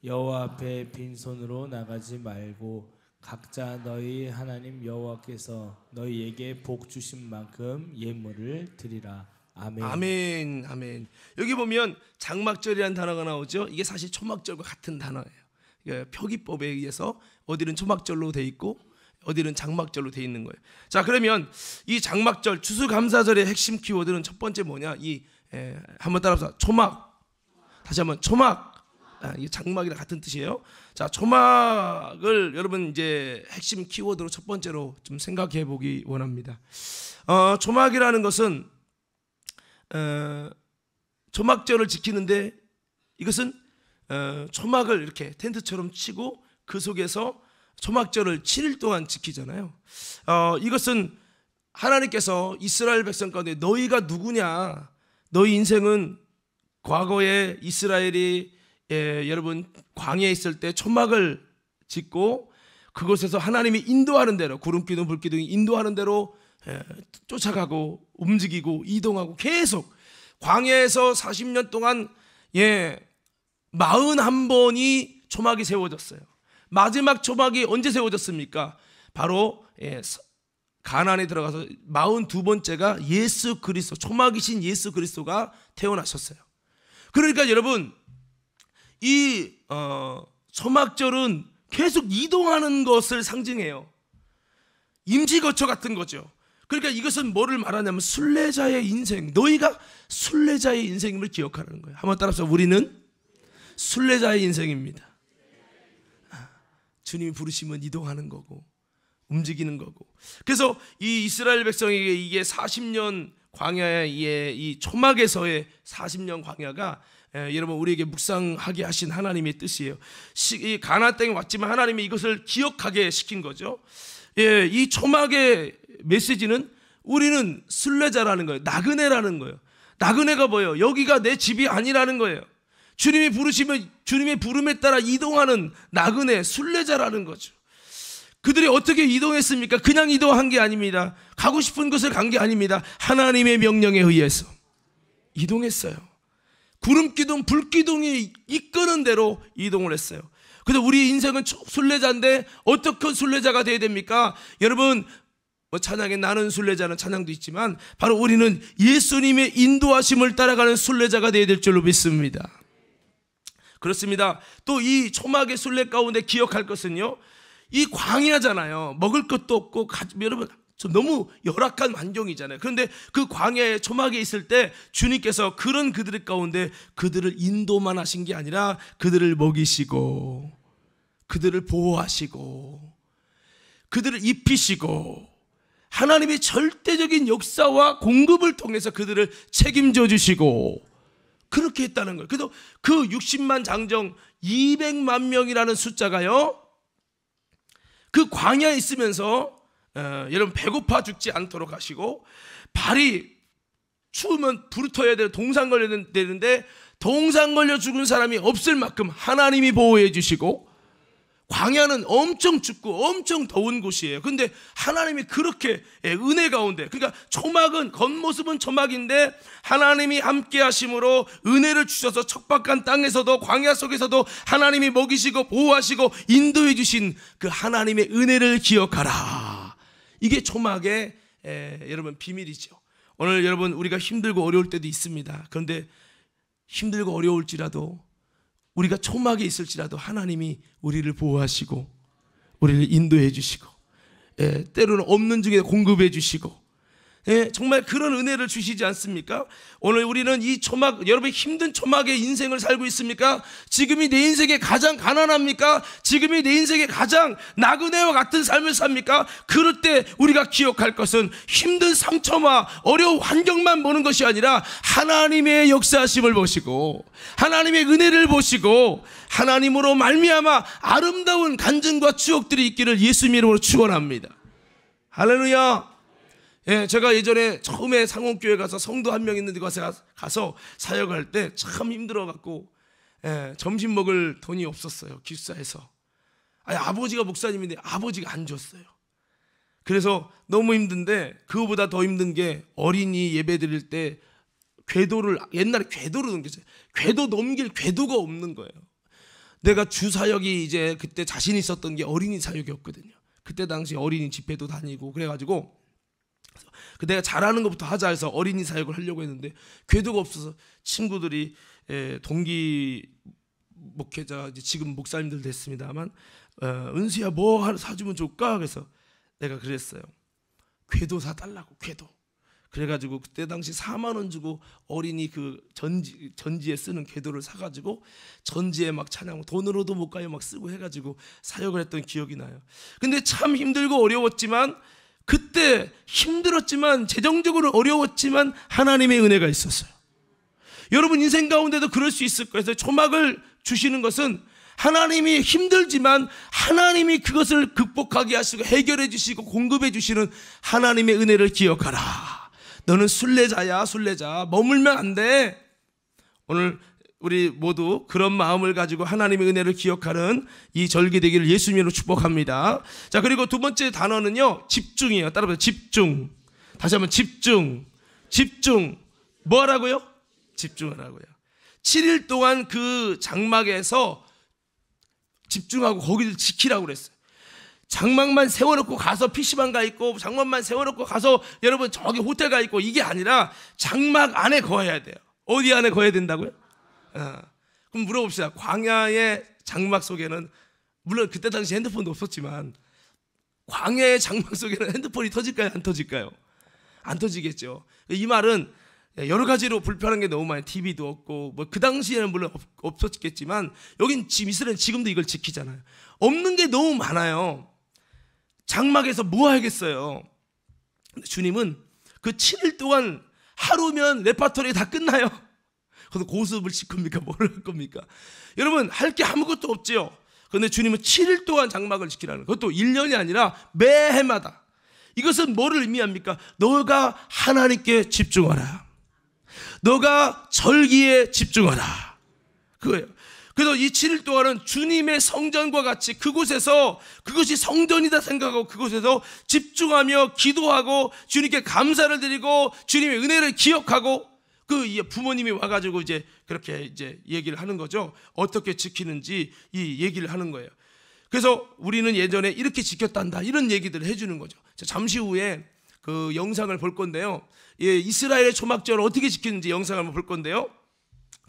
여호와 앞에 빈손으로 나가지 말고 각자 너희 하나님 여호와께서 너희에게 복 주신 만큼 예물을 드리라. 아멘. 아멘. 아멘. 여기 보면 장막절이라는 단어가 나오죠. 이게 사실 초막절과 같은 단어예요. 표기법에 의해서 어디는 초막절로 돼 있고 어디는 장막절로 돼 있는 거예요. 자, 그러면 이 장막절 추수감사절의 핵심 키워드는 첫 번째 뭐냐? 한번 따라서 초막. 다시 한번 초막. 이게 장막이랑 같은 뜻이에요. 자, 초막을 여러분 이제 핵심 키워드로 첫 번째로 좀 생각해 보기 원합니다. 초막이라는 것은 초막절을 지키는데 이것은 초막을 이렇게 텐트처럼 치고 그 속에서 초막절을 7일 동안 지키잖아요. 이것은 하나님께서 이스라엘 백성 가운데 너희가 누구냐, 너희 인생은 과거에 이스라엘이 여러분 광야에 있을 때 초막을 짓고 그곳에서 하나님이 인도하는 대로, 구름기둥 불기둥이 인도하는 대로 쫓아가고 움직이고 이동하고 계속 광야에서 40년 동안 41번이 초막이 세워졌어요. 마지막 초막이 언제 세워졌습니까? 바로 가나안에 들어가서 42번째가 예수 그리스도, 초막이신 예수 그리스도가 태어나셨어요. 그러니까 여러분, 이 초막절은 계속 이동하는 것을 상징해요. 임시거처 같은 거죠. 그러니까 이것은 뭐를 말하냐면 순례자의 인생, 너희가 순례자의 인생임을 기억하는 거예요. 한번 따라서 우리는 순례자의 인생입니다. 주님이 부르시면 이동하는 거고 움직이는 거고. 그래서 이 이스라엘 백성에게 이게 40년 광야의 이 초막에서의 40년 광야가 여러분 우리에게 묵상하게 하신 하나님의 뜻이에요. 이 가나안 땅에 왔지만 하나님이 이것을 기억하게 시킨 거죠. 이 초막의 메시지는 우리는 순례자라는 거예요. 나그네라는 거예요. 나그네가 뭐예요? 여기가 내 집이 아니라는 거예요. 주님이 부르시면 주님의 부름에 따라 이동하는 나그네, 순례자라는 거죠. 그들이 어떻게 이동했습니까? 그냥 이동한 게 아닙니다. 가고 싶은 곳을 간 게 아닙니다. 하나님의 명령에 의해서 이동했어요. 구름기둥, 불기둥이 이끄는 대로 이동을 했어요. 그래서 우리 인생은 순례자인데 어떻게 순례자가 되어야 됩니까? 여러분, 찬양에 나는 순례자는 찬양도 있지만 바로 우리는 예수님의 인도하심을 따라가는 순례자가 되어야 될 줄로 믿습니다. 그렇습니다. 또 이 초막의 순례 가운데 기억할 것은요, 이 광야잖아요. 먹을 것도 없고 여러분 너무 열악한 환경이잖아요. 그런데 그 광야의 초막에 있을 때 주님께서 그런 그들 가운데 그들을 인도만 하신 게 아니라 그들을 먹이시고 그들을 보호하시고 그들을 입히시고 하나님의 절대적인 역사와 공급을 통해서 그들을 책임져 주시고 그렇게 했다는 거예요. 그래서 그 60만 장정 200만 명이라는 숫자가요, 그 광야에 있으면서 여러분 배고파 죽지 않도록 하시고, 발이 추우면 부르터야 되는 동상 걸려야 되는데 동상 걸려 죽은 사람이 없을 만큼 하나님이 보호해 주시고, 광야는 엄청 춥고 엄청 더운 곳이에요. 근데 하나님이 그렇게 은혜 가운데, 그러니까 초막은 겉모습은 초막인데 하나님이 함께 하심으로 은혜를 주셔서 척박한 땅에서도 광야 속에서도 하나님이 먹이시고 보호하시고 인도해 주신 그 하나님의 은혜를 기억하라. 이게 초막의 여러분 비밀이죠. 오늘 여러분 우리가 힘들고 어려울 때도 있습니다. 그런데 힘들고 어려울지라도 우리가 초막에 있을지라도 하나님이 우리를 보호하시고 우리를 인도해 주시고 때로는 없는 중에 공급해 주시고 정말 그런 은혜를 주시지 않습니까? 오늘 우리는 이 초막, 여러분 힘든 초막의 인생을 살고 있습니까? 지금이 내 인생에 가장 가난합니까? 지금이 내 인생에 가장 나그네와 같은 삶을 삽니까? 그럴 때 우리가 기억할 것은 힘든 상처와 어려운 환경만 보는 것이 아니라 하나님의 역사하심을 보시고 하나님의 은혜를 보시고 하나님으로 말미암아 아름다운 간증과 추억들이 있기를 예수님의 이름으로 축원합니다. 할렐루야. 제가 예전에 처음에 상원교회 가서 성도 한 명 있는 데 가서 사역할 때 참 힘들어갖고 점심 먹을 돈이 없었어요. 기숙사에서. 아버지가 목사님인데 아버지가 안 줬어요. 그래서 너무 힘든데 그거보다 더 힘든 게 어린이 예배 드릴 때 궤도를, 옛날에 궤도로 넘겼어요. 궤도 넘길 궤도가 없는 거예요. 내가 주사역이 이제 그때 자신 있었던 게 어린이 사역이었거든요. 그때 당시 어린이 집회도 다니고 그래가지고 내가 잘하는 것부터 하자 해서 어린이 사역을 하려고 했는데 궤도가 없어서 친구들이 동기 목회자, 지금 목사님들 됐습니다만 은수야 뭐 하나 사주면 좋을까? 그래서 내가 그랬어요. 궤도 사달라고, 궤도. 그래가지고 그때 당시 4만 원 주고 어린이 그 전지에 쓰는 궤도를 사가지고 전지에 막 찬양, 돈으로도 못 가요 막 쓰고 해가지고 사역을 했던 기억이 나요. 근데 참 힘들고 어려웠지만 그때 힘들었지만, 재정적으로 어려웠지만 하나님의 은혜가 있었어요. 여러분 인생 가운데도 그럴 수 있을 거예요. 그래서 초막을 주시는 것은 하나님이 힘들지만 하나님이 그것을 극복하게 하시고 해결해 주시고 공급해 주시는 하나님의 은혜를 기억하라. 너는 순례자야, 순례자. 머물면 안 돼. 오늘 우리 모두 그런 마음을 가지고 하나님의 은혜를 기억하는 이 절기 되기를 예수님으로 축복합니다. 자, 그리고 두 번째 단어는요, 집중이에요. 따라서 집중. 다시 한번 집중. 집중. 뭐 하라고요? 집중하라고요. 7일 동안 그 장막에서 집중하고 거기를 지키라고 그랬어요. 장막만 세워놓고 가서 PC방 가 있고, 장막만 세워놓고 가서 여러분 저기 호텔 가 있고, 이게 아니라 장막 안에 거해야 돼요. 어디 안에 거해야 된다고요? 그럼 물어봅시다. 광야의 장막 속에는, 물론 그때 당시 핸드폰도 없었지만 광야의 장막 속에는 핸드폰이 터질까요? 안 터질까요? 안 터지겠죠. 이 말은 여러 가지로 불편한 게 너무 많아요. TV도 없고, 뭐 그 당시에는 물론 없었겠지만, 여긴 지금 이스라엘은 지금도 이걸 지키잖아요. 없는 게 너무 많아요. 장막에서 뭐 하겠어요? 근데 주님은 그 7일 동안 하루면 레파토리 다 끝나요. 그래서 고수업을 칠 겁니까? 뭘 할 겁니까? 여러분 할 게 아무것도 없지요. 그런데 주님은 7일 동안 장막을 지키라는, 그것도 1년이 아니라 매해마다. 이것은 뭐를 의미합니까? 너가 하나님께 집중하라. 너가 절기에 집중하라. 그거예요. 그래서 이 7일 동안은 주님의 성전과 같이 그곳에서, 그것이 성전이다 생각하고 그곳에서 집중하며 기도하고 주님께 감사를 드리고 주님의 은혜를 기억하고, 그 부모님이 와가지고 이제 그렇게 이제 얘기를 하는 거죠. 어떻게 지키는지 이 얘기를 하는 거예요. 그래서 우리는 예전에 이렇게 지켰단다, 이런 얘기들을 해주는 거죠. 잠시 후에 그 영상을 볼 건데요. 이스라엘의 초막절을 어떻게 지키는지 영상을 한번 볼 건데요.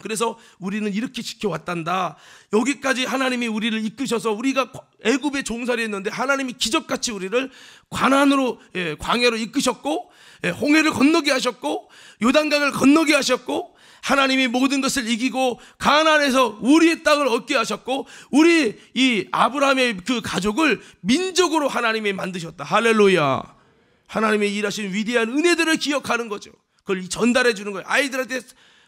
그래서 우리는 이렇게 지켜왔단다. 여기까지 하나님이 우리를 이끄셔서 우리가 애굽에 종살이했는데 하나님이 기적같이 우리를 가나안으로, 광야로 이끄셨고, 홍해를 건너게 하셨고, 요단강을 건너게 하셨고, 하나님이 모든 것을 이기고 가나안에서 우리의 땅을 얻게 하셨고, 우리 이 아브라함의 그 가족을 민족으로 하나님이 만드셨다. 할렐루야. 하나님의 일하신 위대한 은혜들을 기억하는 거죠. 그걸 전달해 주는 거예요. 아이들한테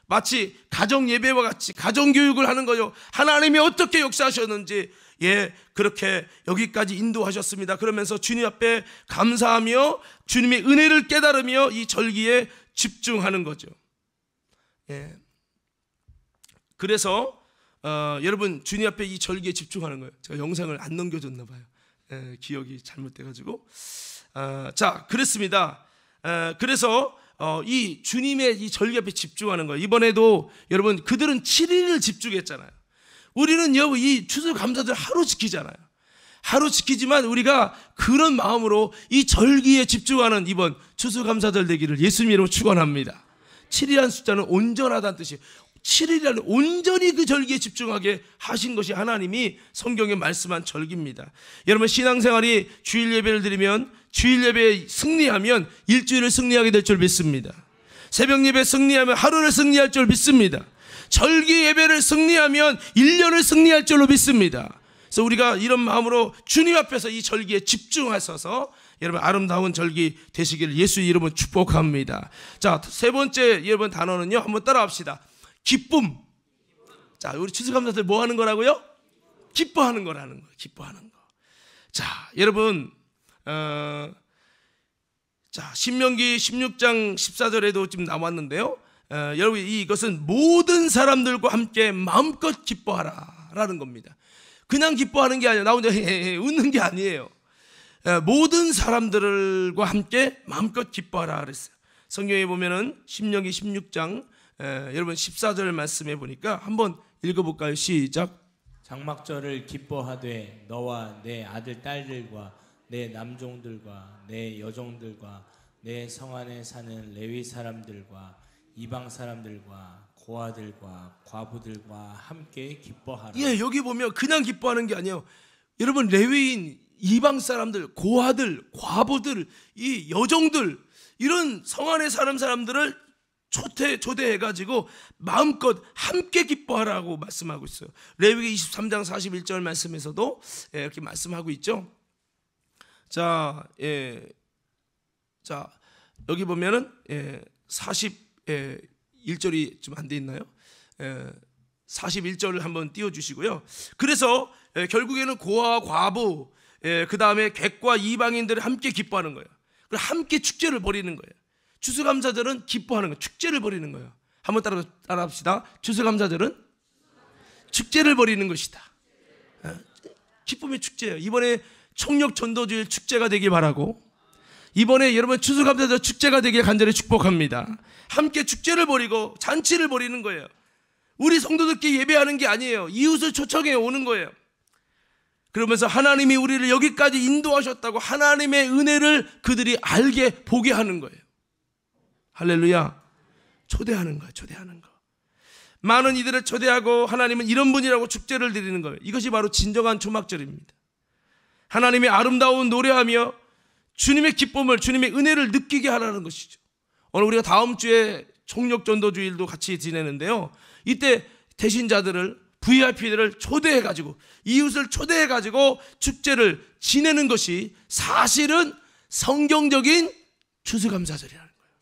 마치 가정 예배와 같이 가정 교육을 하는 거죠. 하나님이 어떻게 역사하셨는지, 그렇게 여기까지 인도하셨습니다. 그러면서 주님 앞에 감사하며 주님의 은혜를 깨달으며 이 절기에 집중하는 거죠. 그래서 여러분 주님 앞에 이 절기에 집중하는 거예요. 제가 영상을 안 넘겨줬나 봐요. 기억이 잘못돼가지고. 자, 그렇습니다. 그래서 이 주님의 이 절기 앞에 집중하는 거예요. 이번에도 여러분 그들은 7일을 집중했잖아요. 우리는 이 추수감사절 하루 지키잖아요. 하루 지키지만 우리가 그런 마음으로 이 절기에 집중하는 이번 추수감사절 되기를 예수님 이름으로 축원합니다. 7이라는 숫자는 온전하다는 뜻이에요. 7일이라는 온전히 그 절기에 집중하게 하신 것이 하나님이 성경에 말씀한 절기입니다. 여러분 신앙생활이 주일 예배를 드리면, 주일 예배에 승리하면 일주일을 승리하게 될 줄 믿습니다. 새벽 예배 승리하면 하루를 승리할 줄 믿습니다. 절기 예배를 승리하면 1년을 승리할 줄로 믿습니다. 그래서 우리가 이런 마음으로 주님 앞에서 이 절기에 집중하셔서 여러분 아름다운 절기 되시기를 예수 이름으로 축복합니다. 자, 세 번째 여러분 단어는요, 한번 따라합시다. 기쁨. 자, 우리 추수감사절 뭐 하는 거라고요? 기뻐하는 거라는 거예요. 기뻐하는 거. 자, 여러분 자, 신명기 16장 14절에도 지금 나왔는데요. 여러분 이것은 모든 사람들과 함께 마음껏 기뻐하라 라는 겁니다. 그냥 기뻐하는 게 아니라 나 혼자 웃는 게 아니에요. 모든 사람들과 함께 마음껏 기뻐하라 그랬어요. 성경에 보면은 신명기 16장 여러분 14절 말씀해 보니까 한번 읽어볼까요? 시작. 장막절을 기뻐하되 너와 내 아들 딸들과 내 남종들과 내 여종들과 내 성 안에 사는 레위 사람들과 이방 사람들과 고아들과 과부들과 함께 기뻐하라. 여기 보면 그냥 기뻐하는 게 아니에요. 여러분 레위인, 이방 사람들, 고아들, 과부들, 이 여종들, 이런 성 안에 사는 사람들을 초대해가지고 마음껏 함께 기뻐하라고 말씀하고 있어요. 레위기 23장 41절 말씀에서도 이렇게 말씀하고 있죠. 자, 자, 여기 보면은 41절이 좀 안 돼 있나요? 41절을 한번 띄워주시고요. 그래서 결국에는 고아와 과부, 그 다음에 객과 이방인들이 함께 기뻐하는 거예요. 그리고 함께 축제를 벌이는 거예요. 추수감사절은 기뻐하는 거예요. 축제를 벌이는 거예요. 한번 따라합시다. 추수감사절은 축제를 벌이는 것이다. 기쁨의 축제예요. 이번에 총력 전도주일 축제가 되길 바라고, 이번에 여러분 추수감사절 축제가 되길 간절히 축복합니다. 함께 축제를 벌이고 잔치를 벌이는 거예요. 우리 성도들끼리 예배하는 게 아니에요. 이웃을 초청해 오는 거예요. 그러면서 하나님이 우리를 여기까지 인도하셨다고 하나님의 은혜를 그들이 알게 보게 하는 거예요. 할렐루야. 초대하는 거예요. 초대하는 거. 많은 이들을 초대하고 하나님은 이런 분이라고 축제를 드리는 거예요. 이것이 바로 진정한 초막절입니다. 하나님의 아름다운 노래하며 주님의 기쁨을, 주님의 은혜를 느끼게 하라는 것이죠. 오늘 우리가 다음 주에 총력전도주일도 같이 지내는데요, 이때 대신자들을, VIP들을 초대해가지고, 이웃을 초대해가지고 축제를 지내는 것이 사실은 성경적인 추수감사절이라는 거예요.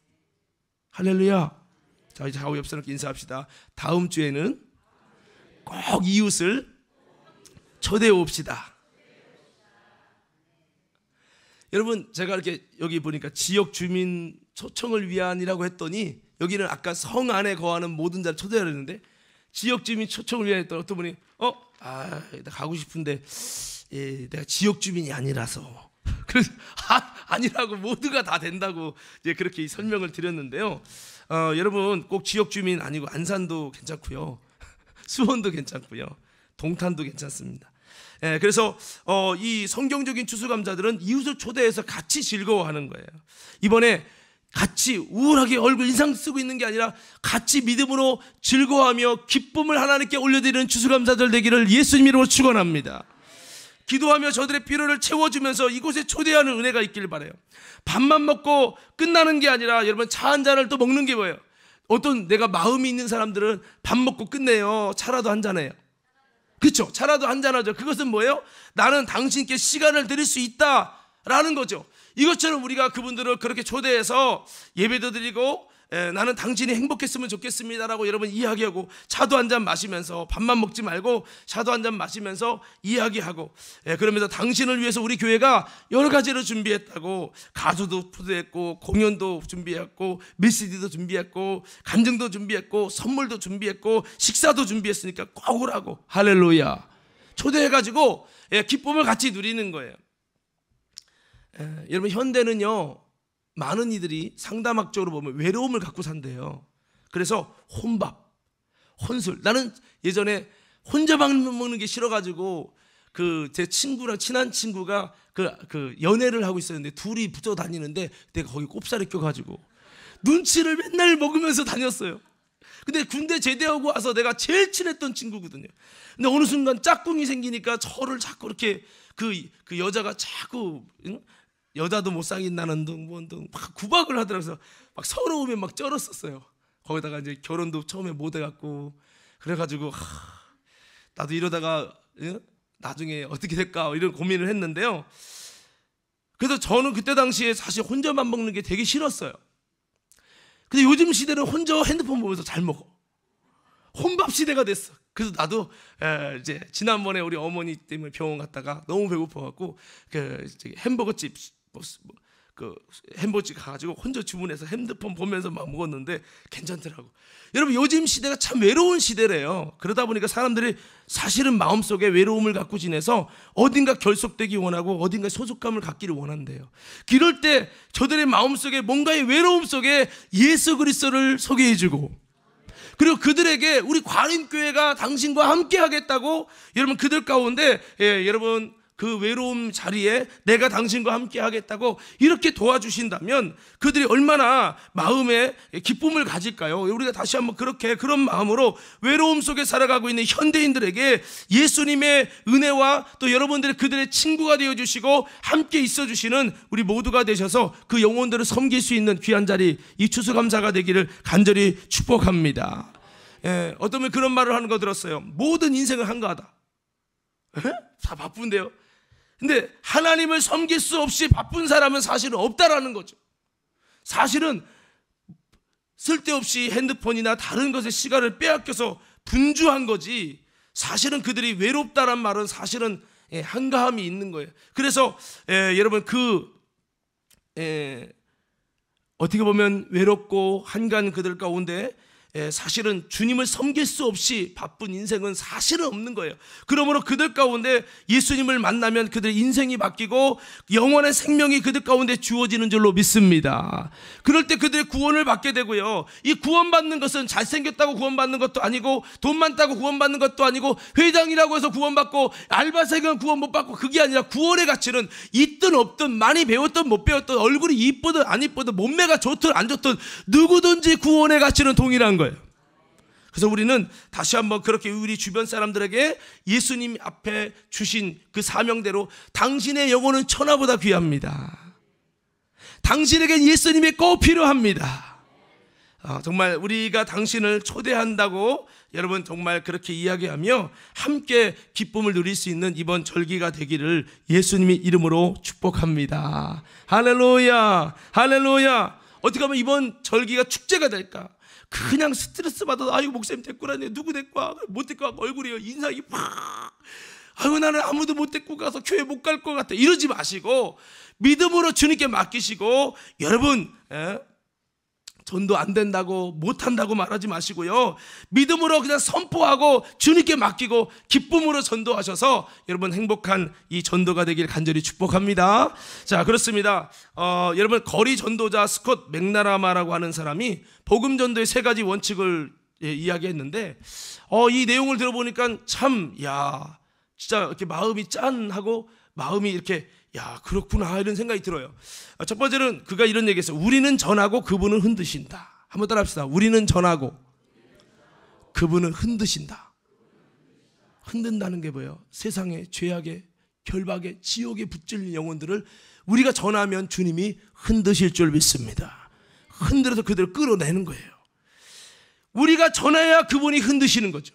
할렐루야. 자, 이제 좌우 옆사람께 인사합시다. 다음 주에는 꼭 이웃을 초대해 옵시다. 여러분, 제가 이렇게 여기 보니까 지역 주민 초청을 위한이라고 했더니, 여기는 아까 성 안에 거하는 모든 자를 초대하려 했는데, 지역 주민 초청을 위한 했더니 어떤 분이 나 가고 싶은데 내가 지역 주민이 아니라서. 그래서 아니라고, 모두가 다 된다고 이제 그렇게 설명을 드렸는데요. 여러분, 꼭 지역 주민 아니고 안산도 괜찮고요, 수원도 괜찮고요, 동탄도 괜찮습니다. 그래서 이 성경적인 추수감사들은 이웃을 초대해서 같이 즐거워하는 거예요. 이번에 같이 우울하게 얼굴 인상 쓰고 있는 게 아니라 같이 믿음으로 즐거워하며 기쁨을 하나님께 올려드리는 추수감사절 되기를 예수님 이름으로 축원합니다. 기도하며 저들의 필요를 채워주면서 이곳에 초대하는 은혜가 있기를 바라요. 밥만 먹고 끝나는 게 아니라 여러분, 차 한 잔을 또 먹는 게 뭐예요? 어떤 내가 마음이 있는 사람들은 밥 먹고 끝내요. 차라도 한 잔해요. 그렇죠? 차라도 한 잔하죠. 그것은 뭐예요? 나는 당신께 시간을 드릴 수 있다라는 거죠. 이것처럼 우리가 그분들을 그렇게 초대해서 예배도 드리고, 나는 당신이 행복했으면 좋겠습니다라고 여러분 이야기하고, 차도 한 잔 마시면서, 밥만 먹지 말고 차도 한 잔 마시면서 이야기하고, 그러면서 당신을 위해서 우리 교회가 여러 가지를 준비했다고, 가수도 초대했고, 공연도 준비했고, 메시지도 준비했고, 간증도 준비했고, 선물도 준비했고, 식사도 준비했으니까 꼭 오라고. 할렐루야. 초대해가지고 기쁨을 같이 누리는 거예요. 여러분, 현대는요, 많은 이들이 상담학적으로 보면 외로움을 갖고 산대요. 그래서 혼밥, 혼술. 나는 예전에 혼자 밥 먹는 게 싫어가지고 제 친구랑, 친한 친구가 그 연애를 하고 있었는데, 둘이 붙어 다니는데 내가 거기 꼽사리 껴가지고 눈치를 맨날 먹으면서 다녔어요. 근데 군대 제대하고 와서 내가 제일 친했던 친구거든요. 근데 어느 순간 짝꿍이 생기니까 저를 자꾸 이렇게 그 여자가 자꾸, 여자도 못 사귄다는 등 막 구박을 하더라고요. 막 서러움에 막 쩔었었어요. 거기다가 이제 결혼도 처음에 못 해갖고, 그래가지고 나도 이러다가 나중에 어떻게 될까 이런 고민을 했는데요. 그래서 저는 그때 당시에 사실 혼자만 먹는 게 되게 싫었어요. 근데 요즘 시대는 혼자 핸드폰 보면서 잘 먹어. 혼밥 시대가 됐어. 그래서 나도 이제 지난번에 우리 어머니 때문에 병원 갔다가 너무 배고파갖고 햄버거집 햄버거집 가가지고 혼자 주문해서 핸드폰 보면서 막 먹었는데 괜찮더라고. 여러분, 요즘 시대가 참 외로운 시대래요. 그러다 보니까 사람들이 사실은 마음속에 외로움을 갖고 지내서 어딘가 결속되기 원하고 어딘가 소속감을 갖기를 원한대요. 그럴 때 저들의 마음속에 뭔가의 외로움 속에 예수 그리스도를 소개해주고, 그리고 그들에게 우리 과림교회가 당신과 함께 하겠다고, 여러분 그들 가운데 여러분 그 외로움 자리에 내가 당신과 함께 하겠다고 이렇게 도와주신다면 그들이 얼마나 마음에 기쁨을 가질까요? 우리가 다시 한번 그런 마음으로 외로움 속에 살아가고 있는 현대인들에게 예수님의 은혜와 또 여러분들이 그들의 친구가 되어주시고 함께 있어주시는 우리 모두가 되셔서 그 영혼들을 섬길 수 있는 귀한 자리, 이 추수감사가 되기를 간절히 축복합니다. 어떤 분이 그런 말을 하는 거 들었어요. 모든 인생은 한가하다. 다 바쁜데요. 근데 하나님을 섬길 수 없이 바쁜 사람은 사실은 없다라는 거죠. 사실은 쓸데없이 핸드폰이나 다른 것에 시간을 빼앗겨서 분주한 거지, 사실은 그들이 외롭다란 말은 사실은 한가함이 있는 거예요. 그래서 여러분 어떻게 보면 외롭고 한가한 그들 가운데 사실은 주님을 섬길 수 없이 바쁜 인생은 사실은 없는 거예요. 그러므로 그들 가운데 예수님을 만나면 그들의 인생이 바뀌고 영원한 생명이 그들 가운데 주어지는 줄로 믿습니다. 그럴 때 그들의 구원을 받게 되고요, 이 구원받는 것은 잘생겼다고 구원받는 것도 아니고 돈 많다고 구원받는 것도 아니고 회장이라고 해서 구원받고 알바생은 구원 못 받고, 그게 아니라 구원의 가치는 있든 없든 많이 배웠든 못 배웠든 얼굴이 이쁘든 안 이쁘든 몸매가 좋든 안 좋든 누구든지 구원의 가치는 동일한 거예요. 그래서 우리는 다시 한번 그렇게 우리 주변 사람들에게 예수님 앞에 주신 그 사명대로 당신의 영혼은 천하보다 귀합니다. 당신에겐 예수님이 꼭 필요합니다. 정말 우리가 당신을 초대한다고 여러분 정말 그렇게 이야기하며 함께 기쁨을 누릴 수 있는 이번 절기가 되기를 예수님의 이름으로 축복합니다. 할렐루야, 할렐루야. 어떻게 하면 이번 절기가 축제가 될까? 그냥 스트레스 받아서 아이고 목사님 데리고 가네, 누구 데리고 와, 못 데리고 가고 얼굴이 인상이 팍, 아이고 나는 아무도 못 데리고 가서 교회 못 갈 것 같아, 이러지 마시고 믿음으로 주님께 맡기시고, 여러분 전도 안 된다고 못한다고 말하지 마시고요, 믿음으로 그냥 선포하고 주님께 맡기고 기쁨으로 전도하셔서 여러분 행복한 이 전도가 되길 간절히 축복합니다. 자, 그렇습니다. 여러분 거리 전도자 스콧 맥나라마라고 하는 사람이 복음 전도의 3가지 원칙을 이야기했는데, 이 내용을 들어보니까 참 진짜 이렇게 마음이 짠하고 마음이 이렇게 그렇구나 이런 생각이 들어요. 첫 번째는 그가 이런 얘기했어요. 우리는 전하고 그분은 흔드신다. 한번 따라 합시다. 우리는 전하고 그분은 흔드신다. 흔든다는 게 뭐예요? 세상에 죄악에 결박에 지옥에 붙질 영혼들을 우리가 전하면 주님이 흔드실 줄 믿습니다. 흔들어서 그들을 끌어내는 거예요. 우리가 전해야 그분이 흔드시는 거죠.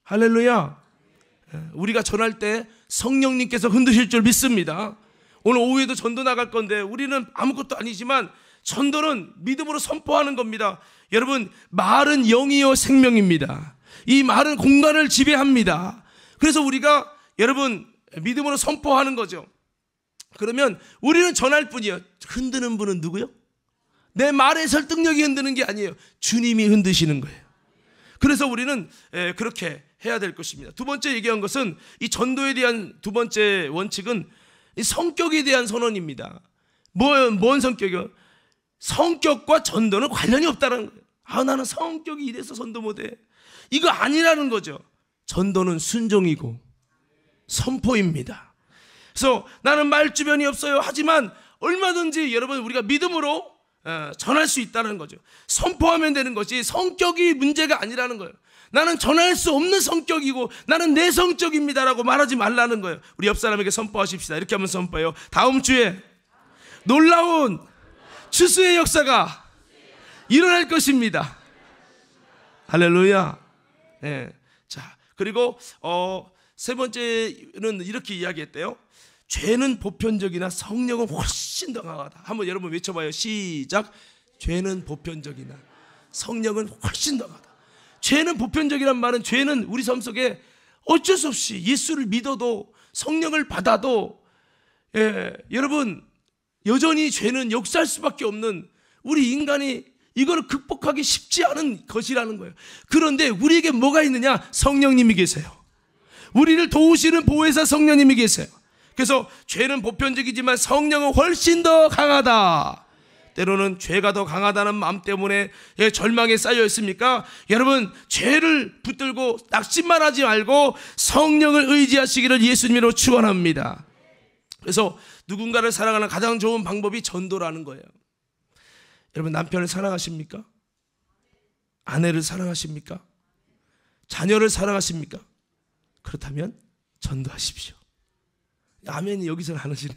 할렐루야. 우리가 전할 때 성령님께서 흔드실 줄 믿습니다. 오늘 오후에도 전도 나갈 건데 우리는 아무것도 아니지만 전도는 믿음으로 선포하는 겁니다. 여러분 말은 영이요 생명입니다. 이 말은 공간을 지배합니다. 그래서 우리가 여러분 믿음으로 선포하는 거죠. 그러면 우리는 전할 뿐이에요. 흔드는 분은 누구요? 내 말의 설득력이 흔드는 게 아니에요. 주님이 흔드시는 거예요. 그래서 우리는 그렇게 해야 될 것입니다. 두 번째 얘기한 것은 이 전도에 대한 두 번째 원칙은 이 성격에 대한 선언입니다. 뭔 성격이요? 성격과 전도는 관련이 없다는 거예요. 나는 성격이 이래서 전도 못해, 이거 아니라는 거죠. 전도는 순종이고 선포입니다. 그래서 나는 말주변이 없어요 하지만 얼마든지 여러분 우리가 믿음으로 전할 수 있다는 거죠. 선포하면 되는 것이 성격이 문제가 아니라는 거예요. 나는 전할 수 없는 성격이고 나는 내성적입니다라고 말하지 말라는 거예요. 우리 옆 사람에게 선포하십시다. 이렇게 하면 선포해요. 다음 주에 놀라운 추수의 역사가 일어날 것입니다. 할렐루야. 자, 그리고 세 번째는 이렇게 이야기했대요. 죄는 보편적이나 성령은 훨씬 더 강하다. 한번 여러분 외쳐봐요. 시작. 죄는 보편적이나 성령은 훨씬 더 강하다. 죄는 보편적이란 말은 죄는 우리 삶 속에 어쩔 수 없이 예수를 믿어도 성령을 받아도 여러분 여전히 죄는 역사할 수밖에 없는 우리 인간이 이거를 극복하기 쉽지 않은 것이라는 거예요. 그런데 우리에게 뭐가 있느냐? 성령님이 계세요. 우리를 도우시는 보혜사 성령님이 계세요. 그래서 죄는 보편적이지만 성령은 훨씬 더 강하다. 때로는 죄가 더 강하다는 마음 때문에 절망에 쌓여 있습니까? 여러분 죄를 붙들고 낙심만 하지 말고 성령을 의지하시기를 예수님으로 축원합니다. 그래서 누군가를 사랑하는 가장 좋은 방법이 전도라는 거예요. 여러분 남편을 사랑하십니까? 아내를 사랑하십니까? 자녀를 사랑하십니까? 그렇다면 전도하십시오. 아멘이 여기서는 안 하시네.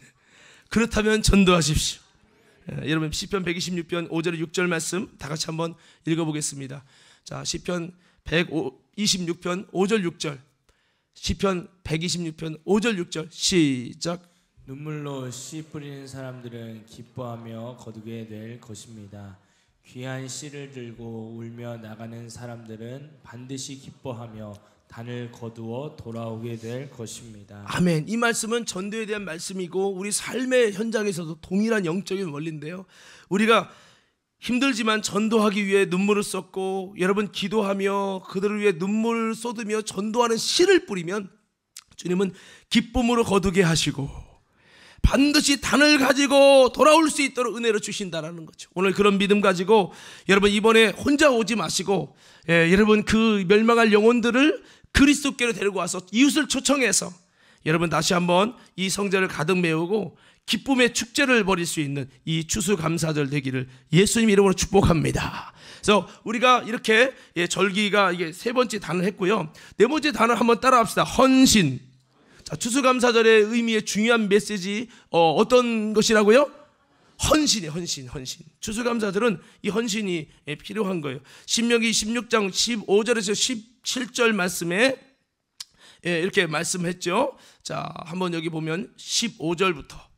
그렇다면 전도하십시오. 여러분 시편 126편 5절 6절 말씀 다 같이 한번 읽어보겠습니다. 자, 시편 126편 5절 6절, 시편 126편 5절 6절 시작. 눈물로 씨 뿌리는 사람들은 기뻐하며 거두게 될 것입니다. 귀한 씨를 들고 울며 나가는 사람들은 반드시 기뻐하며 단을 거두어 돌아오게 될 것입니다. 아멘. 이 말씀은 전도에 대한 말씀이고 우리 삶의 현장에서도 동일한 영적인 원리인데요. 우리가 힘들지만 전도하기 위해 눈물을 쏟고 여러분 기도하며 그들을 위해 눈물을 쏟으며 전도하는 씨를 뿌리면 주님은 기쁨으로 거두게 하시고 반드시 단을 가지고 돌아올 수 있도록 은혜로 주신다라는 거죠. 오늘 그런 믿음 가지고 여러분 이번에 혼자 오지 마시고 여러분 그 멸망할 영혼들을 그리스도께로 데리고 와서 이웃을 초청해서 여러분 다시 한번 이 성전을 가득 메우고 기쁨의 축제를 벌일 수 있는 이 추수감사절 되기를 예수님 이름으로 축복합니다. 그래서 우리가 이렇게 절기가 이게 세 번째 단을 했고요. 네 번째 단을 한번 따라합시다. 헌신. 자, 추수감사절의 의미의 중요한 메시지 어떤 것이라고요? 헌신이에요. 헌신. 추수감사절은 이 헌신이 필요한 거예요. 신명기 16장 15절에서 17절 말씀에 이렇게 말씀했죠. 자, 한번 여기 보면 15절부터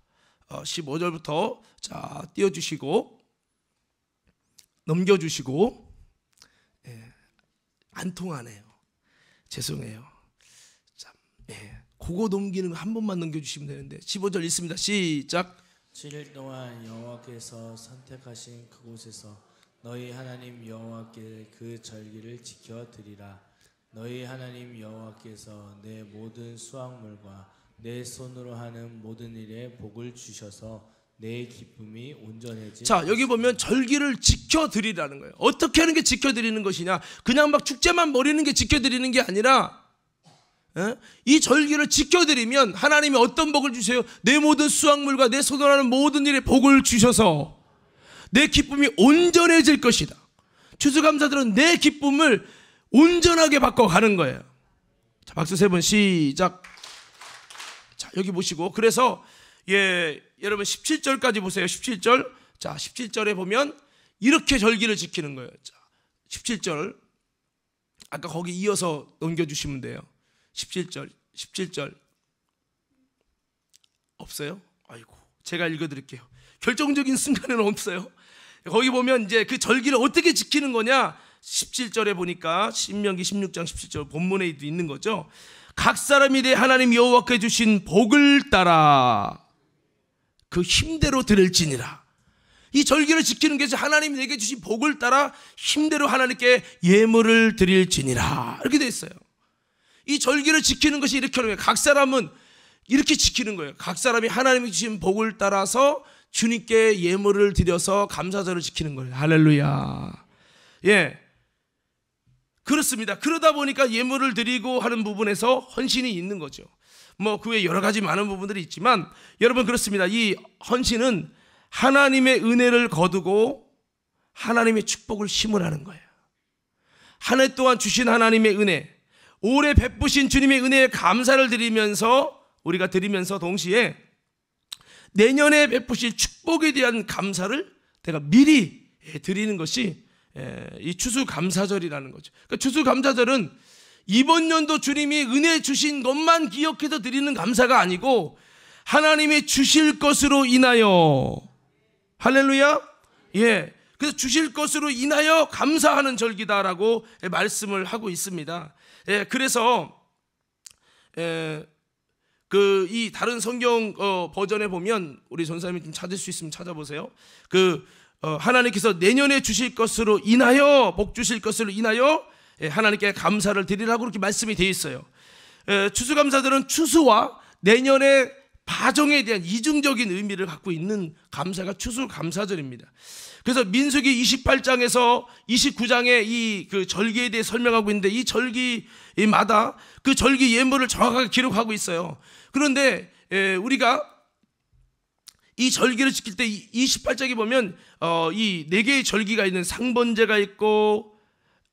자 띄워주시고 넘겨주시고 안 통하네요. 죄송해요. 자, 그거 넘기는 거 한 번만 넘겨주시면 되는데 15절 읽습니다. 시작. 7일 동안 여호와께서 선택하신 그곳에서 너희 하나님 여호와께 그 절기를 지켜드리라. 너희 하나님 여호와께서 내 모든 수확물과 내 손으로 하는 모든 일에 복을 주셔서 내 기쁨이 온전해진. 자, 여기 보면 절기를 지켜드리라는 거예요. 어떻게 하는 게 지켜드리는 것이냐? 그냥 막 축제만 벌이는 게 지켜드리는 게 아니라 이 절기를 지켜드리면 하나님이 어떤 복을 주세요? 내 모든 수확물과 내 손으로 하는 모든 일에 복을 주셔서 내 기쁨이 온전해질 것이다. 추수감사들은 내 기쁨을 온전하게 바꿔가는 거예요. 자, 박수 세 번 시작. 자, 여기 보시고 그래서 여러분 17절까지 보세요. 17절. 자, 17절에 보면 이렇게 절기를 지키는 거예요. 자, 17절. 아까 거기 이어서 넘겨주시면 돼요. 17절 없어요? 아이고, 제가 읽어드릴게요. 결정적인 순간에는 없어요. 거기 보면 이제 그 절기를 어떻게 지키는 거냐? 17절에 보니까 신명기 16장 17절 본문에 있는 거죠. 각 사람이 내 하나님 여호와께 주신 복을 따라 그 힘대로 드릴지니라. 이 절기를 지키는 것이 하나님이 내게 주신 복을 따라 힘대로 하나님께 예물을 드릴지니라. 이렇게 돼 있어요. 이 절기를 지키는 것이 이렇게 하는 거예요. 각 사람은 이렇게 지키는 거예요. 각 사람이 하나님이 주신 복을 따라서 주님께 예물을 드려서 감사절을 지키는 거예요. 할렐루야. 그렇습니다. 그러다 보니까 예물을 드리고 하는 부분에서 헌신이 있는 거죠. 뭐 그 외에 여러 가지 많은 부분들이 있지만 여러분 그렇습니다. 이 헌신은 하나님의 은혜를 거두고 하나님의 축복을 심으라는 거예요. 한 해 동안 주신 하나님의 은혜, 올해 베푸신 주님의 은혜에 감사를 드리면서 우리가 드리면서 동시에 내년에 베푸실 축복에 대한 감사를 내가 미리 드리는 것이 이 추수감사절이라는 거죠. 그러니까 추수감사절은 이번 연도 주님이 은혜 주신 것만 기억해서 드리는 감사가 아니고 하나님이 주실 것으로 인하여, 할렐루야. 그래서 주실 것으로 인하여 감사하는 절기다라고 말씀을 하고 있습니다. 그래서 이 다른 성경 버전에 보면 우리 전사님이 좀 찾을 수 있으면 찾아보세요. 하나님께서 내년에 주실 것으로 인하여, 복 주실 것으로 인하여 하나님께 감사를 드리라고 그렇게 말씀이 되어 있어요. 추수감사들은 추수와 내년의 바정에 대한 이중적인 의미를 갖고 있는 감사가 추수감사절입니다. 그래서 민수기 28장에서 29장에 이 그 절기에 대해 설명하고 있는데 이 절기마다 그 절기 예물을 정확하게 기록하고 있어요. 그런데 우리가 이 절기를 지킬 때 28장에 보면 이 4개의 절기가 있는 상번제가 있고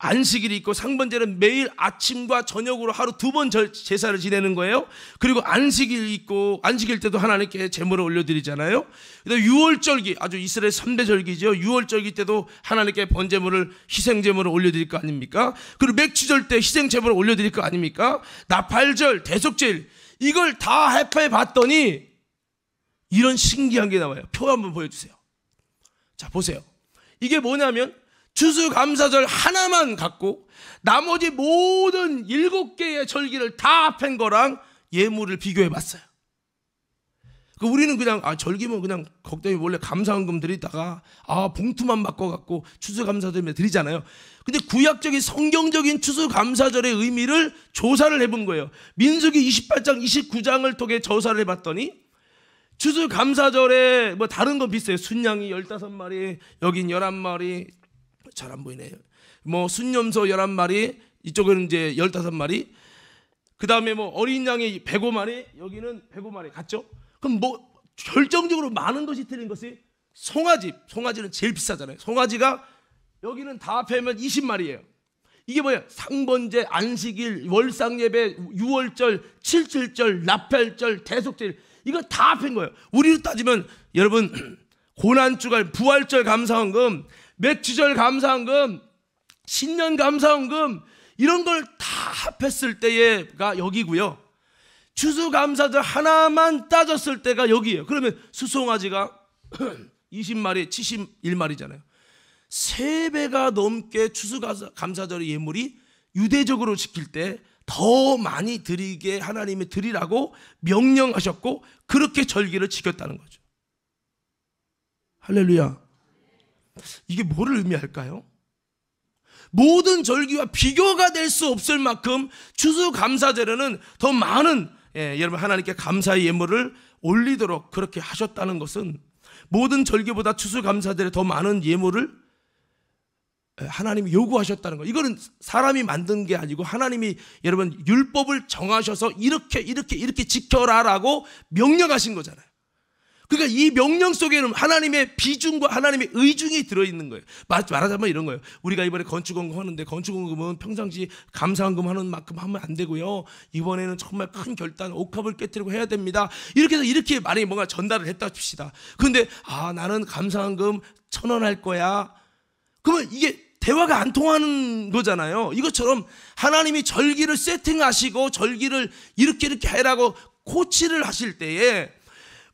안식일이 있고, 상번제는 매일 아침과 저녁으로 하루 2번 제사를 지내는 거예요. 그리고 안식일이 있고, 안식일 때도 하나님께 제물을 올려드리잖아요. 그다음에 유월절기, 아주 이스라엘 3대 절기죠. 유월절기 때도 하나님께 번제물을, 희생제물을 올려드릴 거 아닙니까? 그리고 맥주절 때 희생제물을 올려드릴 거 아닙니까? 나팔절, 대속절, 이걸 다 해봤더니 이런 신기한 게 나와요. 표 한번 보여주세요. 자, 보세요. 이게 뭐냐면 추수감사절 하나만 갖고 나머지 모든 7개의 절기를 다 합한 거랑 예물을 비교해 봤어요. 우리는 그냥 절기면 그냥 걱정이 원래 감사헌금 드리다가 봉투만 바꿔갖고 추수감사절에 드리잖아요. 근데 구약적인 성경적인 추수감사절의 의미를 조사를 해본 거예요. 민수기 28장 29장을 통해 조사를 해봤더니 추수감사절에 뭐 다른 건 비슷해요. 순양이 15마리, 여긴 11마리, 잘 안 보이네요. 뭐 순염소 11마리, 이쪽은 이제 15마리, 그 다음에 뭐 어린 양이 105마리, 여기는 105마리 같죠? 그럼 뭐 결정적으로 많은 것이 틀린 것이 송아지는 제일 비싸잖아요. 송아지가 여기는 다 합하면 20마리예요. 이게 뭐예요? 상번제, 안식일, 월상예배, 유월절, 칠칠절, 나팔절, 대속절, 이거 다 합한 거예요. 우리로 따지면 여러분 고난주간, 부활절 감사헌금, 매추절 감사헌금, 신년 감사헌금, 이런 걸 다 합했을 때가 여기고요. 추수감사절 하나만 따졌을 때가 여기예요. 그러면 수송아지가 20마리, 71마리잖아요. 3배가 넘게 추수감사절의 예물이 유대적으로 지킬 때 더 많이 드리게 하나님이 드리라고 명령하셨고, 그렇게 절기를 지켰다는 거죠. 할렐루야. 이게 뭐를 의미할까요? 모든 절기와 비교가 될 수 없을 만큼 추수감사절에는 더 많은 여러분 하나님께 감사의 예물을 올리도록 그렇게 하셨다는 것은, 모든 절기보다 추수감사절에 더 많은 예물을 하나님이 요구하셨다는 거. 이거는 사람이 만든 게 아니고 하나님이 여러분 율법을 정하셔서 이렇게 지켜라라고 명령하신 거잖아요. 그러니까 이 명령 속에는 하나님의 비중과 하나님의 의중이 들어있는 거예요. 말하자면 이런 거예요. 우리가 이번에 건축원금 하는데, 건축원금은 평상시 감사헌금 하는 만큼 하면 안 되고요, 이번에는 정말 큰 결단, 옥합을 깨뜨리고 해야 됩니다. 이렇게 해서 이렇게 만약에 뭔가 전달을 했다 칩시다. 그런데 나는 감사헌금 1,000원 할 거야. 그러면 이게 대화가 안 통하는 거잖아요. 이것처럼 하나님이 절기를 세팅하시고 절기를 이렇게 해라고 코치를 하실 때에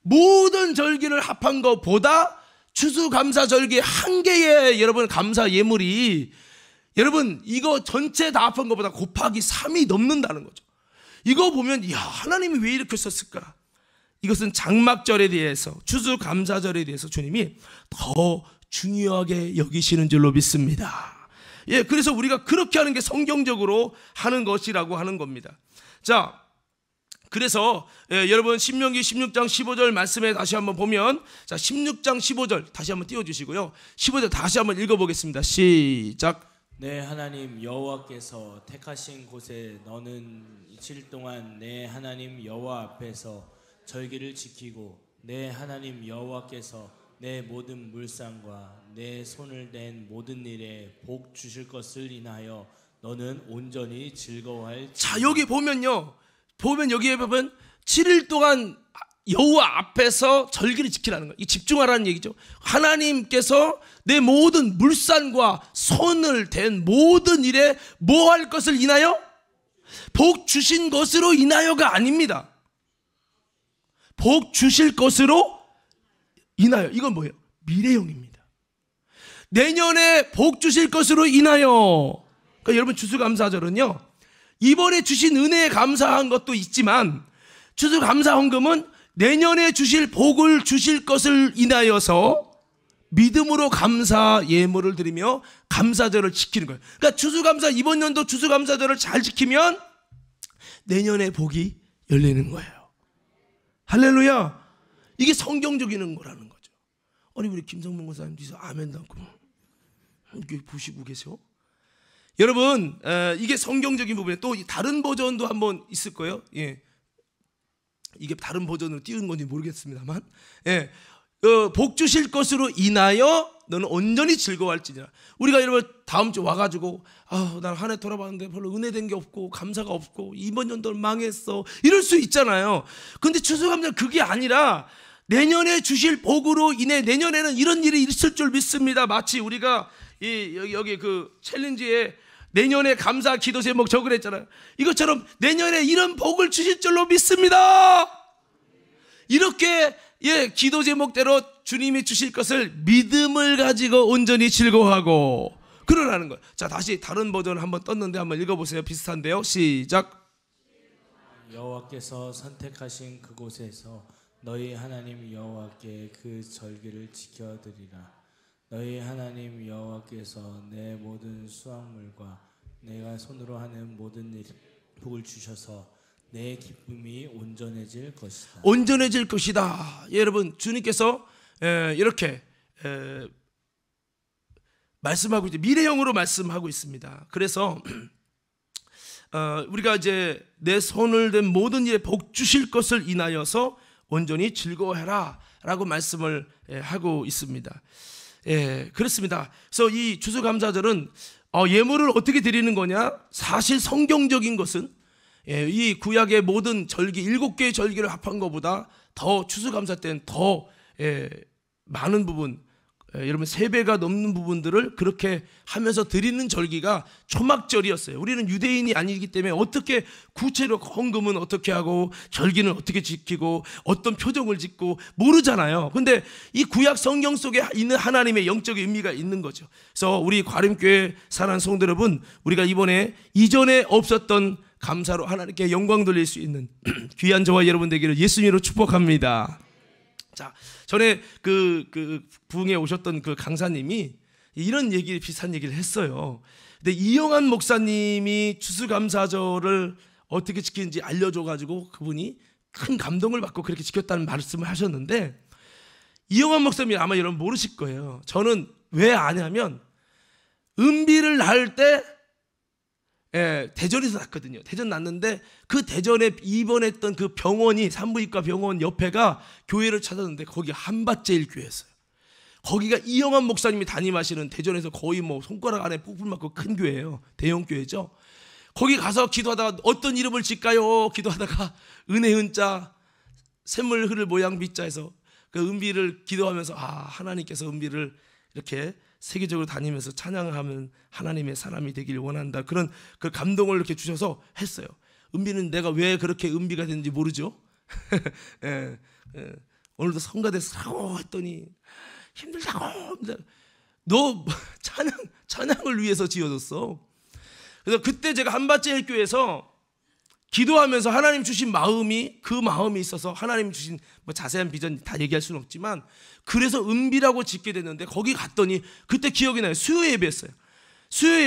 모든 절기를 합한 것보다 추수감사절기 한 개의 여러분 감사 예물이 여러분 이거 전체 다 합한 것보다 곱하기 3이 넘는다는 거죠. 이거 보면 하나님이 왜 이렇게 썼을까? 이것은 장막절에 대해서, 추수감사절에 대해서 주님이 더 중요하게 여기시는 줄로 믿습니다. 그래서 우리가 그렇게 하는 게 성경적으로 하는 것이라고 하는 겁니다. 자, 그래서 여러분 신명기 16장 15절 말씀에 다시 한번 보면, 자 16장 15절 다시 한번 띄워주시고요, 15절 다시 한번 읽어보겠습니다. 시작. 내 하나님 여호와께서 택하신 곳에 너는 이틀 동안 내 하나님 여호와 앞에서 절기를 지키고, 내 하나님 여호와께서 내 모든 물상과 내 손을 댄 모든 일에 복 주실 것을 인하여 너는 온전히 즐거워할. 자, 여기 보면요, 여기에 보면 7일 동안 여호와 앞에서 절기를 지키라는 거예요. 이 집중하라는 얘기죠. 하나님께서 내 모든 물산과 손을 댄 모든 일에 뭐 할 것을 인하여? 복 주신 것으로 인하여가 아닙니다. 복 주실 것으로 인하여. 이건 뭐예요? 미래형입니다. 내년에 복 주실 것으로 인하여. 그러니까 여러분 추수감사절은요, 이번에 주신 은혜에 감사한 것도 있지만 추수감사헌금은 내년에 주실 복을 주실 것을 인하여서 믿음으로 감사 예물을 드리며 감사절을 지키는 거예요. 그러니까 추수감사, 이번 연도 추수감사절을 잘 지키면 내년에 복이 열리는 거예요. 할렐루야. 이게 성경적인 거라는 거죠. 아니 우리 김성문 목사님 뒤에서 아멘도 않고 이렇게 보시고 계세요. 여러분 이게 성경적인 부분에 또 다른 버전도 한번 있을 거예요. 이게 다른 버전으로 띄운 건지 모르겠습니다만, 복 주실 것으로 인하여 너는 온전히 즐거워할지니라. 우리가 여러분 다음 주 와가지고 난 한 해 돌아봤는데 별로 은혜된 게 없고 감사가 없고 이번 연도는 망했어, 이럴 수 있잖아요. 근데 추수감사 그게 아니라 내년에 주실 복으로 인해 내년에는 이런 일이 있을 줄 믿습니다. 마치 우리가 여기 그 챌린지에 내년에 감사 기도 제목 적으랬잖아요. 이것처럼 내년에 이런 복을 주실 줄로 믿습니다. 이렇게 기도 제목대로 주님이 주실 것을 믿음을 가지고 온전히 즐거워하고 그러라는 거예요. 자, 다시 다른 버전 한번 떴는데 한번 읽어보세요. 비슷한데요. 시작. 여호와께서 선택하신 그곳에서 너희 하나님 여호와께 그 절기를 지켜드리라. 너희 하나님 여호와께서 내 모든 수확물과 내가 손으로 하는 모든 일 복을 주셔서 내 기쁨이 온전해질 것이다. 온전해질 것이다. 여러분, 주님께서 이렇게 말씀하고 있죠. 미래형으로 말씀하고 있습니다. 그래서 우리가 이제 내 손을 댄 모든 일에 복 주실 것을 인하여서 온전히 즐거워해라 라고 말씀을 하고 있습니다. 그렇습니다. 그래서 이 추수감사절은 예물을 어떻게 드리는 거냐? 사실 성경적인 것은 이 구약의 모든 절기 7개의 절기를 합한 것보다 더 추수감사 때는 더 많은 부분, 여러분 3배가 넘는 부분들을 그렇게 하면서 드리는 절기가 초막절이었어요. 우리는 유대인이 아니기 때문에 어떻게 구체로 헌금은 어떻게 하고 절기는 어떻게 지키고 어떤 표정을 짓고 모르잖아요. 근데 이 구약 성경 속에 있는 하나님의 영적인 의미가 있는 거죠. 그래서 우리 과림교회 사랑하는 성도 여러분, 우리가 이전에 없었던 감사로 하나님께 영광 돌릴 수 있는 귀한 저와 여러분 되기를 예수님으로 축복합니다. 자, 전에 그 부흥에 오셨던 그 강사님이 이런 비슷한 얘기를 했어요. 근데 이영환 목사님이 추수감사절을 어떻게 지키는지 알려줘가지고 그분이 큰 감동을 받고 그렇게 지켰다는 말씀을 하셨는데, 이영환 목사님이 아마 여러분 모르실 거예요. 저는 왜 아냐면 은비를 낳을 때 대전에서 났거든요. 대전 났는데 그 대전에 입원했던 그 병원이 산부인과 병원 옆에가 교회를 찾았는데 거기 한밭제일교회였어요. 거기가 이영환 목사님이 담임하시는 대전에서 거의 뭐 손가락 안에 뽀글만큼 큰 교회예요. 대형 교회죠. 거기 가서 기도하다가 어떤 이름을 짓까요? 기도하다가 은혜 은자 샘물 흐를 모양 비자에서 그 은비를 기도하면서 하나님께서 은비를 이렇게 세계적으로 다니면서 찬양하면 하나님의 사람이 되길 원한다. 그런 그 감동을 이렇게 주셔서 했어요. 은비는 내가 왜 그렇게 은비가 됐는지 모르죠. 오늘도 성가대에서 사고 했더니 힘들다고. 너 찬양을 위해서 지어졌어. 그래서 그때 제가 한밭제일교회에서 기도하면서 하나님 주신 그 마음이 있어서 하나님 주신 뭐 자세한 비전 다 얘기할 수는 없지만 그래서 은비라고 짓게 됐는데, 거기 갔더니 그때 기억이 나요. 수요 예배였어요. 수요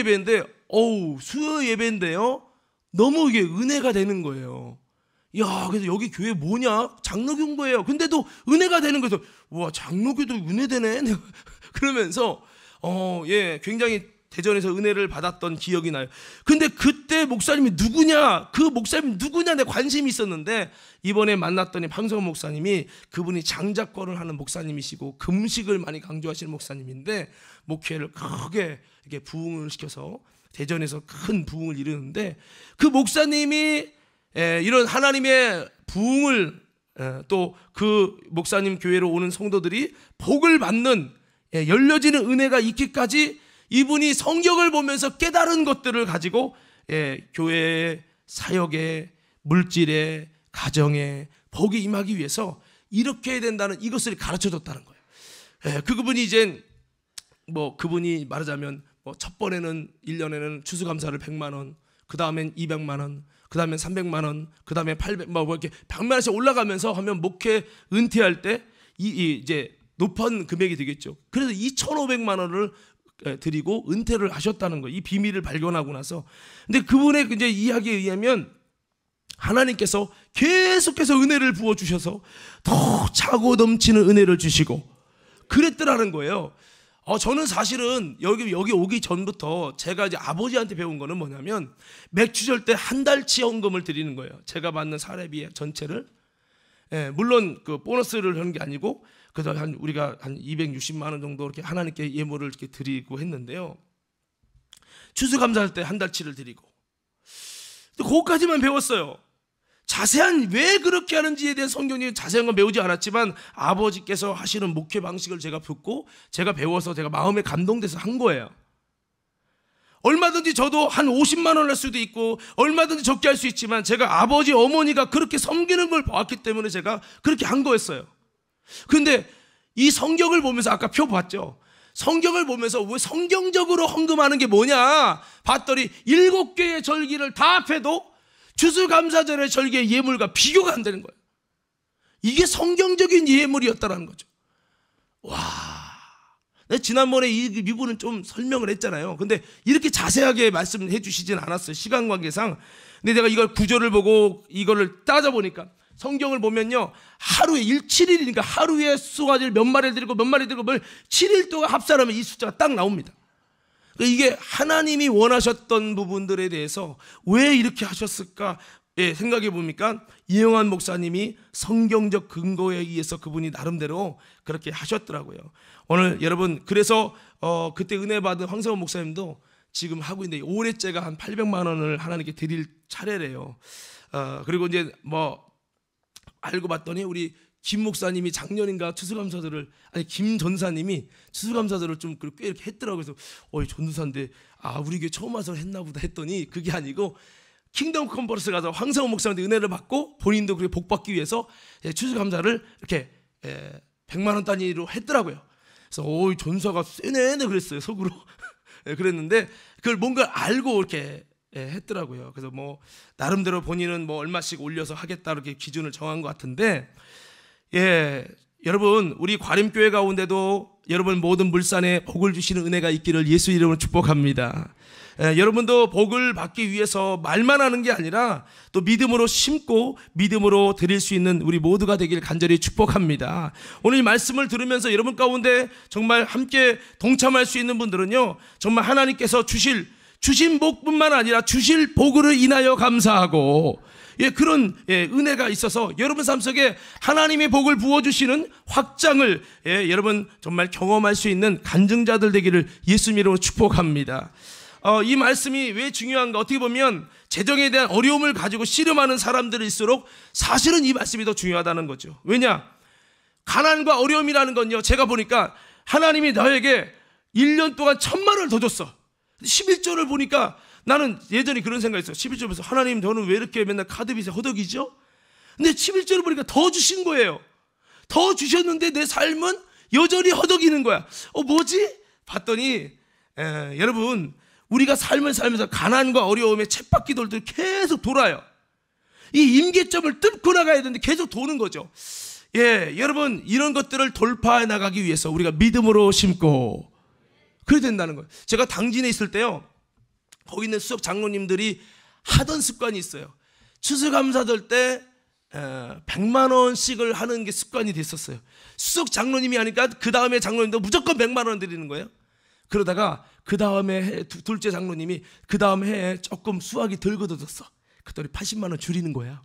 예배인데요. 너무 이게 은혜가 되는 거예요. 야, 그래서 여기 교회 뭐냐? 장로교인 거예요. 근데도 은혜가 되는 거예요. 와, 장로교도 은혜 되네. 그러면서 굉장히 대전에서 은혜를 받았던 기억이 나요. 근데 그때 목사님이 누구냐? 그 목사님이 누구냐? 내 관심이 있었는데 이번에 만났더니 황성원 목사님이, 그분이 장자권을 하는 목사님이시고 금식을 많이 강조하시는 목사님인데 목회를 크게 이렇게 부흥을 시켜서 대전에서 큰 부흥을 이루는데, 그 목사님이 이런 하나님의 부흥을 또 그 목사님 교회로 오는 성도들이 복을 받는 열려지는 은혜가 있기까지 이분이 성경을 보면서 깨달은 것들을 가지고 교회의 사역에, 물질에, 가정에 복이 임하기 위해서 이렇게 해야 된다는 이것을 가르쳐줬다는 거예요. 그분이 이제 그분이 말하자면 첫 번에는 1년에는 추수감사를 100만 원, 그 다음엔 200만 원, 그 다음엔 300만 원, 그 다음에 800, 이렇게 100만 원씩 올라가면서 하면 목회 은퇴할 때 이제 높은 금액이 되겠죠. 그래서 2,500만 원을 드리고 은퇴를 하셨다는 거예요. 이 비밀을 발견하고 나서. 근데 그분의 이제 이야기에 의하면 하나님께서 계속해서 은혜를 부어 주셔서 더 차고 넘치는 은혜를 주시고 그랬더라는 거예요. 저는 사실은 여기 오기 전부터 제가 이제 아버지한테 배운 거는 뭐냐면 맥주절 때 한 달치 헌금을 드리는 거예요. 제가 받는 사례비 전체를. 물론 그 보너스를 하는 게 아니고 그래서 우리가 한 260만 원 정도 이렇게 하나님께 예물을 이렇게 드리고 했는데요. 추수감사할 때 한 달치를 드리고. 그거까지만 배웠어요. 자세한 왜 그렇게 하는지에 대한 성경이 자세한 건 배우지 않았지만 아버지께서 하시는 목회 방식을 제가 듣고 제가 배워서 제가 마음에 감동돼서 한 거예요. 얼마든지 저도 한 50만 원 할 수도 있고 얼마든지 적게 할 수 있지만 제가 아버지 어머니가 그렇게 섬기는 걸 봤기 때문에 제가 그렇게 한 거였어요. 그런데 이 성경을 보면서 아까 표 봤죠? 성경을 보면서 왜 성경적으로 헌금하는 게 뭐냐 봤더니 7개의 절기를 다 합해도 추수감사절의 절기의 예물과 비교가 안 되는 거예요. 이게 성경적인 예물이었다는 거죠. 와, 내가 지난번에 이 부분은 좀 설명을 했잖아요. 근데 이렇게 자세하게 말씀해 주시진 않았어요, 시간 관계상. 근데 내가 이걸 구절을 보고 이거를 따져보니까 성경을 보면요, 하루에 7일이니까 하루에 수송아지를 몇 마리 드리고 몇 마리 드리고 7일 동안 합산하면 이 숫자가 딱 나옵니다. 이게 하나님이 원하셨던 부분들에 대해서 왜 이렇게 하셨을까 생각해 보니까 이영환 목사님이 성경적 근거에 의해서 그분이 나름대로 그렇게 하셨더라고요. 오늘 여러분, 그래서 그때 은혜 받은 황성원 목사님도 지금 하고 있는데 올해째가 한 800만 원을 하나님께 드릴 차례래요. 그리고 이제 알고 봤더니 우리 김 목사님이 작년인가 추수감사절을, 아니 김 전사님이 추수감사절을 좀 꽤 이렇게 했더라고요. 그래서 전도사인데 우리 교회 처음 와서 했나 보다 했더니 그게 아니고 킹덤 컨퍼런스 가서 황성원 목사님한테 은혜를 받고 본인도 그렇게 복 받기 위해서 추수감사를 이렇게 100만 원 단위로 했더라고요. 그래서 전사가 쎄네 그랬어요, 속으로. 그랬는데 그걸 뭔가 알고 이렇게 했더라고요. 그래서 나름대로 본인은 얼마씩 올려서 하겠다 이렇게 기준을 정한 것 같은데, 여러분, 우리 과림교회 가운데도 여러분 모든 물산에 복을 주시는 은혜가 있기를 예수 이름으로 축복합니다. 여러분도 복을 받기 위해서 말만 하는 게 아니라 또 믿음으로 심고 믿음으로 드릴 수 있는 우리 모두가 되길 간절히 축복합니다. 오늘 이 말씀을 들으면서 여러분 가운데 정말 함께 동참할 수 있는 분들은요, 정말 하나님께서 주신 복뿐만 아니라 주실 복으로 인하여 감사하고, 그런 은혜가 있어서 여러분 삶 속에 하나님의 복을 부어주시는 확장을 여러분 정말 경험할 수 있는 간증자들 되기를 예수 이름으로 축복합니다. 이 말씀이 왜 중요한가? 어떻게 보면 재정에 대한 어려움을 가지고 씨름하는 사람들일수록 사실은 이 말씀이 더 중요하다는 거죠. 왜냐? 가난과 어려움이라는 건요, 제가 보니까 하나님이 너에게 1년 동안 1,000만 원을 더 줬어. 11조를 보니까 나는 예전에 그런 생각이 있어요. 11조 보면서 하나님 저는 왜 이렇게 맨날 카드빚에 허덕이죠? 근데 11조를 보니까 더 주신 거예요. 더 주셨는데 내 삶은 여전히 허덕이는 거야. 뭐지? 봤더니 여러분, 우리가 삶을 살면서 가난과 어려움에 쳇바퀴 돌듯 계속 돌아요. 이 임계점을 뚫고 나가야 되는데 계속 도는 거죠. 여러분, 이런 것들을 돌파해 나가기 위해서 우리가 믿음으로 심고 그래야 된다는 거예요. 제가 당진에 있을 때요, 거기 있는 수석 장로님들이 하던 습관이 있어요. 추수감사절 때 100만 원씩을 하는 게 습관이 됐었어요. 수석 장로님이 하니까 그 다음에 장로님도 무조건 100만 원 드리는 거예요. 그러다가 그 다음에 둘째 장로님이 그 다음 해에 조금 수확이 덜 거둬졌어. 그랬더니 80만 원 줄이는 거야.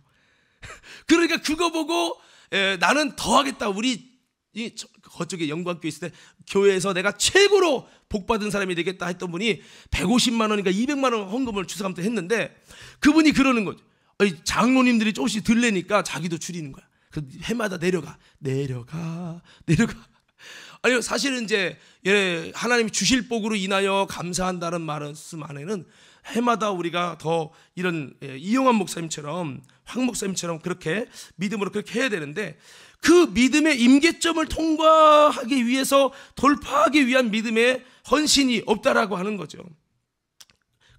그러니까 그거 보고 나는 더 하겠다. 우리 그쪽에 영광교회 있을 때 교회에서 내가 최고로 복받은 사람이 되겠다 했던 분이 150만 원인가 200만 원 헌금을 추수감사 했는데, 그분이 그러는 거죠. 장로님들이 조금씩 들래니까 자기도 줄이는 거야. 해마다 내려가. 아니, 사실은 이제 하나님이 주실 복으로 인하여 감사한다는 말씀 안에는 해마다 우리가 더 이런 이영환 목사님처럼 황 목사님처럼 그렇게 믿음으로 그렇게 해야 되는데, 그 믿음의 임계점을 통과하기 위해서 돌파하기 위한 믿음의 헌신이 없다라고 하는 거죠.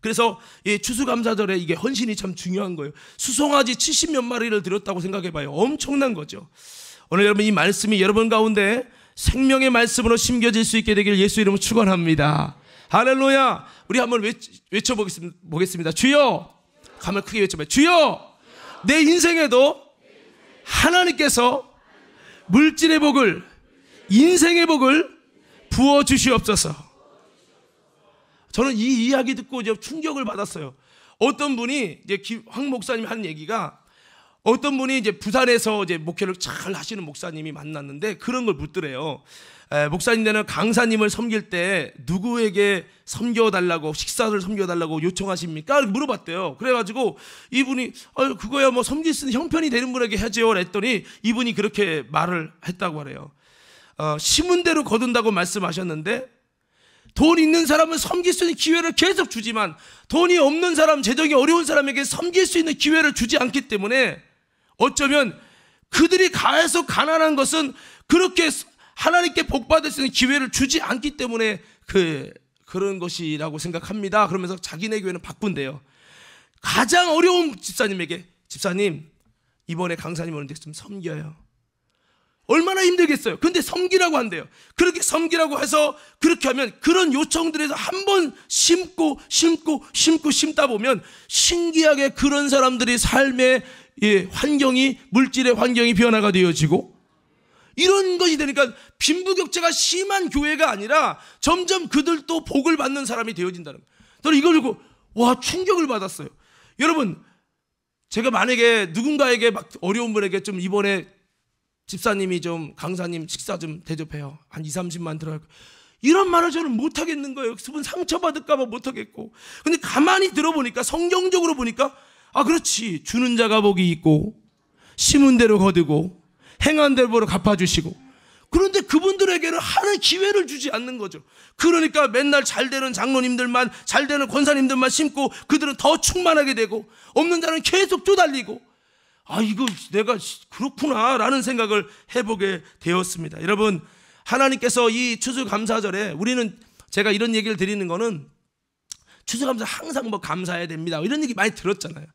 그래서 추수감사절에 이게 헌신이 참 중요한 거예요. 수송아지 70몇 마리를 드렸다고 생각해봐요. 엄청난 거죠. 오늘 여러분, 이 말씀이 여러분 가운데 생명의 말씀으로 심겨질 수 있게 되길 예수 이름으로 축원합니다. 할렐루야. 우리 한번 외쳐보겠습니다. 주여, 가만 크게 외쳐봐요. 주여, 내 인생에도 하나님께서 물질의 복을, 인생의 복을 부어주시옵소서. 저는 이 이야기 듣고 이제 충격을 받았어요. 어떤 분이 이제 황 목사님이 하는 얘기가, 어떤 분이 이제 부산에서 이제 목회를 잘 하시는 목사님이 만났는데 그런 걸 묻더래요. 목사님들은 강사님을 섬길 때 누구에게 섬겨달라고, 식사를 섬겨달라고 요청하십니까? 이렇게 물어봤대요. 그래가지고 이분이 그거야 뭐 섬길 수 있는 형편이 되는 분에게 하죠 했더니 이분이 그렇게 말을 했다고 하래요. 심은 대로 거둔다고 말씀하셨는데, 돈 있는 사람은 섬길 수 있는 기회를 계속 주지만 돈이 없는 사람, 재정이 어려운 사람에게 섬길 수 있는 기회를 주지 않기 때문에 어쩌면 그들이 가해서 가난한 것은 그렇게 하나님께 복받을 수 있는 기회를 주지 않기 때문에 그런 것이라고 생각합니다. 그러면서 자기네 교회는 바꾼대요. 가장 어려운 집사님에게, 집사님 이번에 강사님 오는데 좀 섬겨요. 얼마나 힘들겠어요. 근데 섬기라고 한대요. 그렇게 섬기라고 해서 그렇게 하면 그런 요청들에서 한번 심다 보면 신기하게 그런 사람들이 삶의 환경이, 물질의 환경이 변화가 되어지고, 이런 것이 되니까 빈부격차가 심한 교회가 아니라 점점 그들도 복을 받는 사람이 되어진다는 거예요. 저는 이걸 보고 와, 충격을 받았어요. 여러분, 제가 만약에 누군가에게 막 어려운 분에게 좀 이번에 집사님이 좀 강사님 식사 좀 대접해요. 한 20-30만 들어갈 거예요. 이런 말을 저는 못하겠는 거예요. 그분 상처받을까 봐 못하겠고. 근데 가만히 들어보니까, 성경적으로 보니까, 아 그렇지, 주는 자가 복이 있고 심은 대로 거두고 행한 대로 갚아주시고, 그런데 그분들에게는 하는 기회를 주지 않는 거죠. 그러니까 맨날 잘되는 장로님들만, 잘되는 권사님들만 심고 그들은 더 충만하게 되고, 없는 자는 계속 쪼달리고, 아 이거 내가 그렇구나 라는 생각을 해보게 되었습니다. 여러분, 하나님께서 이 추수감사절에 우리는, 제가 이런 얘기를 드리는 거는, 추수감사 항상 뭐 감사해야 됩니다 이런 얘기 많이 들었잖아요.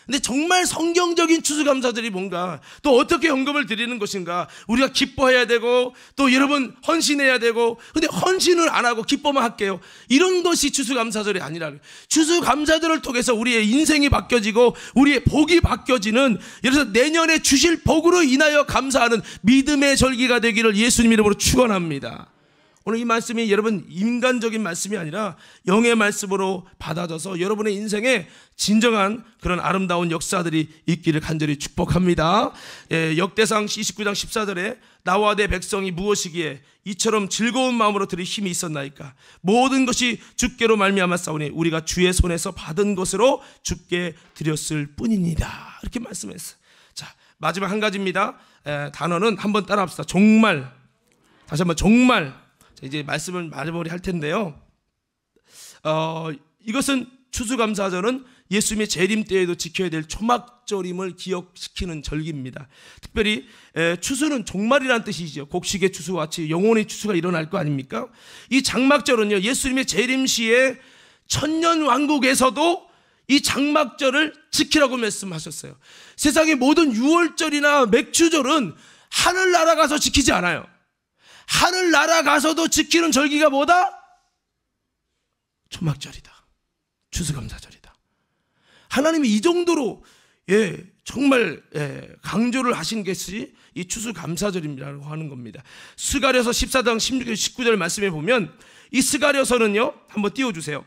근데 정말 성경적인 추수감사절이 뭔가, 또 어떻게 헌금을 드리는 것인가, 우리가 기뻐해야 되고 또 여러분 헌신해야 되고, 근데 헌신을 안 하고 기뻐만 할게요, 이런 것이 추수감사절이 아니라, 추수감사절을 통해서 우리의 인생이 바뀌어지고 우리의 복이 바뀌어지는, 예를 들어서 내년에 주실 복으로 인하여 감사하는 믿음의 절기가 되기를 예수님 이름으로 축원합니다. 오늘 이 말씀이 여러분 인간적인 말씀이 아니라 영의 말씀으로 받아져서 여러분의 인생에 진정한 그런 아름다운 역사들이 있기를 간절히 축복합니다. 역대상 29장 14절에 나와 내 백성이 무엇이기에 이처럼 즐거운 마음으로 드릴 힘이 있었나이까. 모든 것이 주께로 말미암아 싸우니 우리가 주의 손에서 받은 것으로 주께 드렸을 뿐이니라. 이렇게 말씀했어요. 자, 마지막 한 가지입니다. 단어는 한번 따라합시다. 종말. 다시 한번 종말. 이제 말씀을 마무리 할 텐데요. 이것은 추수감사절은 예수님의 재림 때에도 지켜야 될 초막절임을 기억시키는 절기입니다. 특별히 추수는 종말이라는 뜻이죠. 곡식의 추수와 같이 영혼의 추수가 일어날 거 아닙니까? 이 장막절은요, 예수님의 재림 시에 천년왕국에서도 이 장막절을 지키라고 말씀하셨어요. 세상의 모든 유월절이나 맥주절은 하늘나라 가서 지키지 않아요. 하늘나라 가서도 지키는 절기가 뭐다? 초막절이다. 추수감사절이다. 하나님이 이 정도로 정말 강조를 하신 것이 이 추수감사절이라고 하는 겁니다. 스가랴서 14장 16절 19절 말씀에 보면, 이 스가랴서는요, 한번 띄워주세요.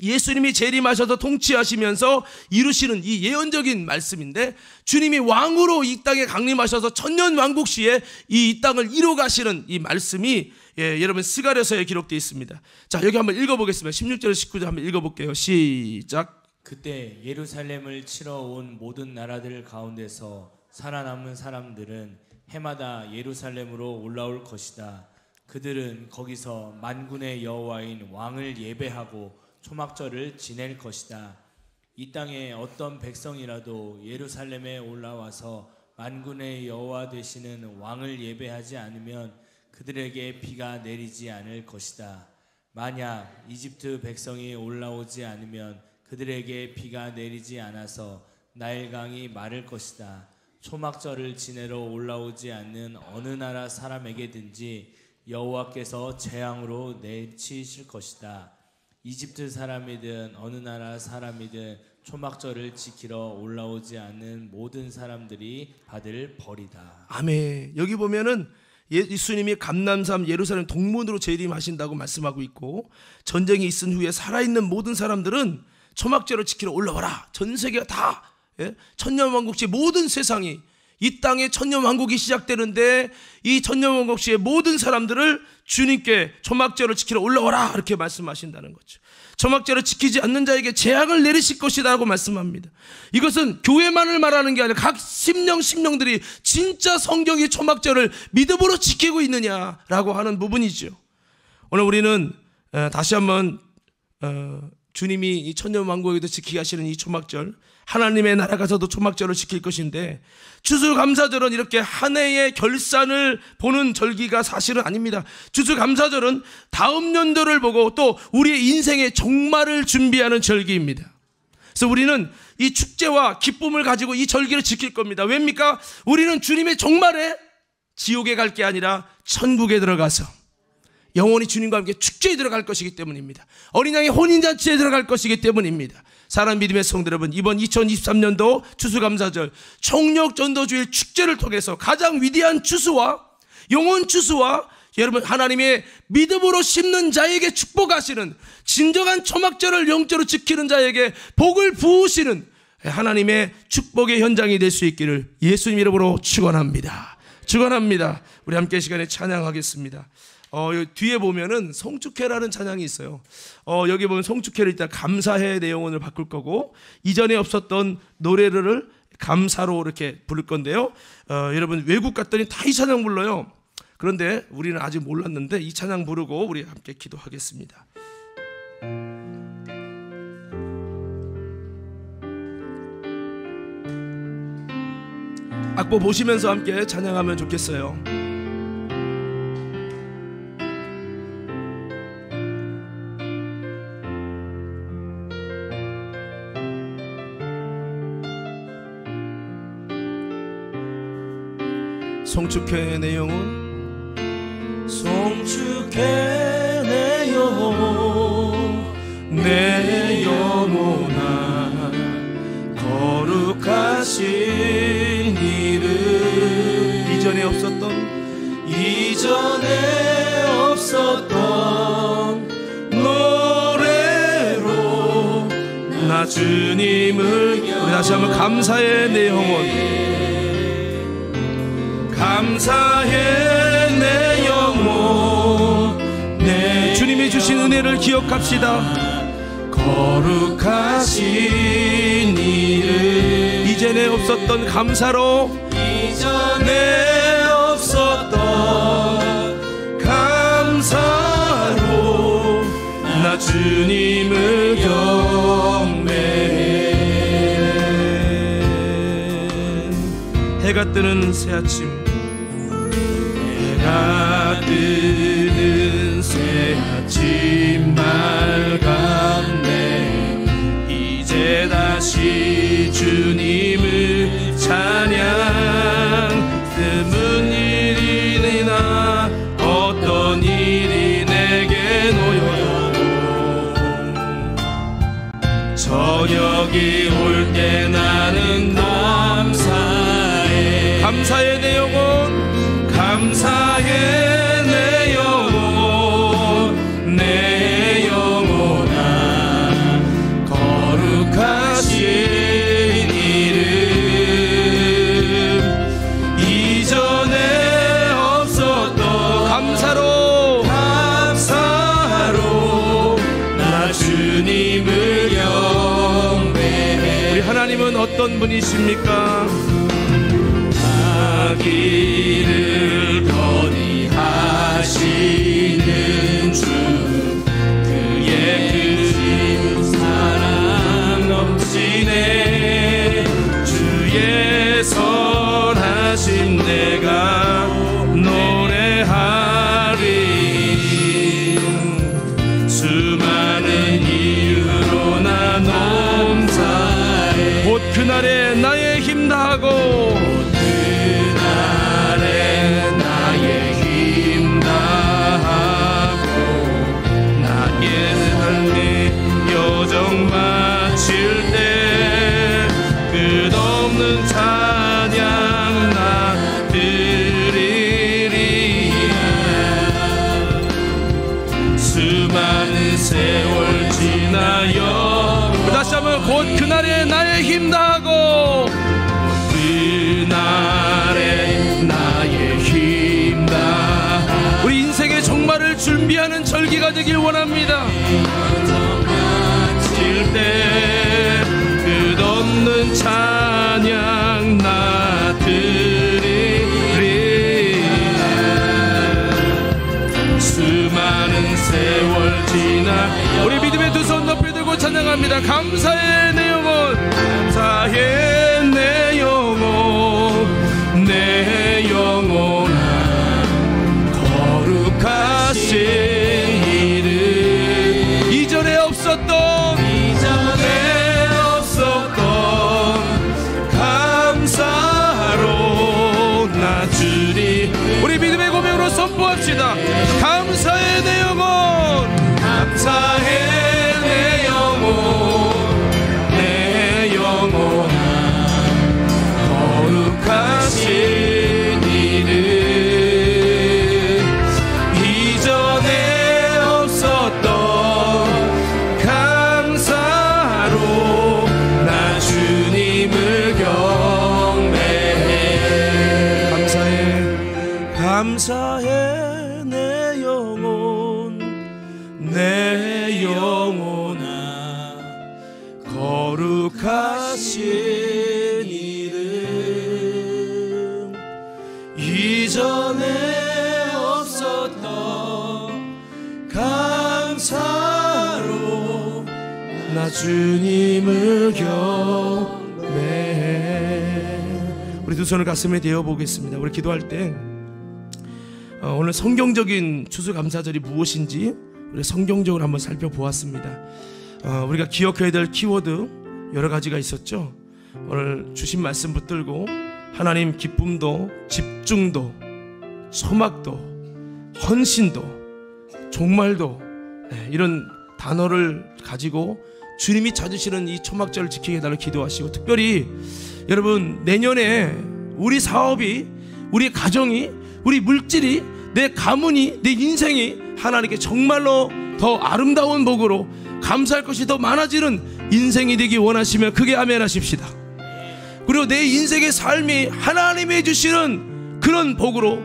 예수님이 재림하셔서 통치하시면서 이루시는 이 예언적인 말씀인데, 주님이 왕으로 이 땅에 강림하셔서 천년왕국 시에 이 땅을 이루가시는 이 말씀이 여러분 스가랴서에 기록되어 있습니다. 자, 여기 한번 읽어보겠습니다. 16절 19절 한번 읽어볼게요. 시작. 그때 예루살렘을 치러 온 모든 나라들 가운데서 살아남은 사람들은 해마다 예루살렘으로 올라올 것이다. 그들은 거기서 만군의 여호와인 왕을 예배하고 초막절을 지낼 것이다. 이 땅에 어떤 백성이라도 예루살렘에 올라와서 만군의 여호와 되시는 왕을 예배하지 않으면 그들에게 비가 내리지 않을 것이다. 만약 이집트 백성이 올라오지 않으면 그들에게 비가 내리지 않아서 나일강이 마를 것이다. 초막절을 지내러 올라오지 않는 어느 나라 사람에게든지 여호와께서 재앙으로 내치실 것이다. 이집트 사람이든 어느 나라 사람이든 초막절을 지키러 올라오지 않는 모든 사람들이 받을 벌이다. 아멘. 여기 보면은 예수님이 감람산 예루살렘 동문으로 재림하신다고 말씀하고 있고, 전쟁이 있은 후에 살아있는 모든 사람들은 초막절을 지키러 올라와라. 전 세계가 다 천년왕국시 모든 세상이, 이 땅에 천년왕국이 시작되는데 이 천년왕국시의 모든 사람들을 주님께 초막절을 지키러 올라와라 이렇게 말씀하신다는 거죠. 초막절을 지키지 않는 자에게 재앙을 내리실 것이라고 말씀합니다. 이것은 교회만을 말하는 게 아니라 각 심령들이 진짜 성경의 초막절을 믿음으로 지키고 있느냐라고 하는 부분이죠. 오늘 우리는 다시 한번 주님이 이 천년왕국에도 지키게 하시는 이 초막절 하나님의 나라 가서도 초막절을 지킬 것인데, 추수감사절은 이렇게 한 해의 결산을 보는 절기가 사실은 아닙니다. 추수감사절은 다음 연도를 보고 또 우리의 인생의 종말을 준비하는 절기입니다. 그래서 우리는 이 축제와 기쁨을 가지고 이 절기를 지킬 겁니다. 왜입니까? 우리는 주님의 종말에 지옥에 갈 게 아니라 천국에 들어가서 영원히 주님과 함께 축제에 들어갈 것이기 때문입니다. 어린 양의 혼인잔치에 들어갈 것이기 때문입니다. 사랑하는 믿음의 성도 여러분, 이번 2023년도 추수감사절 총력전도주일 축제를 통해서 가장 위대한 추수와 영원 추수와 여러분 하나님의 믿음으로 심는 자에게 축복하시는, 진정한 초막절을 영적으로 지키는 자에게 복을 부으시는 하나님의 축복의 현장이 될 수 있기를 예수님 이름으로 축원합니다. 축원합니다. 우리 함께 시간에 찬양하겠습니다. 뒤에 보면은 송축회라는 찬양이 있어요. 여기 보면 송축회를 일단 감사해 내용을 바꿀 거고, 이전에 없었던 노래를 감사로 이렇게 부를 건데요. 여러분 외국 갔더니 다 이 찬양 불러요. 그런데 우리는 아직 몰랐는데 이 찬양 부르고 우리 함께 기도하겠습니다. 악보 보시면서 함께 찬양하면 좋겠어요. 송축회의 내용은 송축회 내 영혼 내 영혼아 거룩하신 이름 이전에 없었던 노래로 나 주님을 우리 다시 한번 감사해 내 영혼 감사해 내 영혼 내 주님이 주신 은혜를 기억합시다. 거룩하신 이름 이전에 없었던 감사로 이전에 없었던 감사로 나 주님을 경배해. 해가 뜨는 새아침 해가 뜨는 새아침 맑았네. 이제 다시 주님을 찬양. 드문 일이나 어떤 일이 내게 놓여도 저녁이 올 때 나는 감사해 내 영혼 감사해 내 영혼 내 영혼아 거룩하신 이름 이전에 없었던 감사로 나 주님을 경배해. 우리 하나님은 어떤 분이십니까? 길을 건의하시는 주 그의 그 사랑 넘치네. 주의 선하심 내가 노래하리. 수많은 이유로 나 농사해 곧 그날에 나의 힘 다하고 마칠 때 끝없는 찬양 나 드리리. 수많은 세월 지나여 다시 한번 곧 그날에 나의 힘 다하고 그날에 나의 힘 다하고 우리 인생의 종말을 준비하는 절기가 되길 원합니다. 때 끝없는 찬양 나 드리리. 수많은 세월 지나 우리 믿음의 두 손 높이 들고 찬양합니다. 감사해 내 영혼 감사 감사해 내 영혼 내 영혼아 거룩하신 이름 이전에 없었던 감사로 나 주님 우리 믿음의 고백으로 선포합시다. 감사해 내 영혼 감사해 내 영혼 내 영혼아 거룩하신 이름 이전에 없었던 감사로 나 주님을 경배해 감사해 내 영혼 내 영혼아 거룩하신 이름 이전에 없었던 감사로 나 주님을 경배해. 우리 두 손을 가슴에 대어 보겠습니다. 우리 기도할 때 오늘 성경적인 추수감사절이 무엇인지 우리 성경적으로 한번 살펴보았습니다. 우리가 기억해야 될 키워드 여러 가지가 있었죠. 오늘 주신 말씀 붙들고 하나님 기쁨도 집중도 소막도 헌신도 종말도 이런 단어를 가지고 주님이 찾으시는 이 초막절을 지키게 해달라고 기도하시고, 특별히 여러분 내년에 우리 사업이 우리 가정이 우리 물질이 내 가문이 내 인생이 하나님께 정말로 더 아름다운 복으로 감사할 것이 더 많아지는 인생이 되기 원하시면 크게 아멘 하십시다. 그리고 내 인생의 삶이 하나님이 해주시는 그런 복으로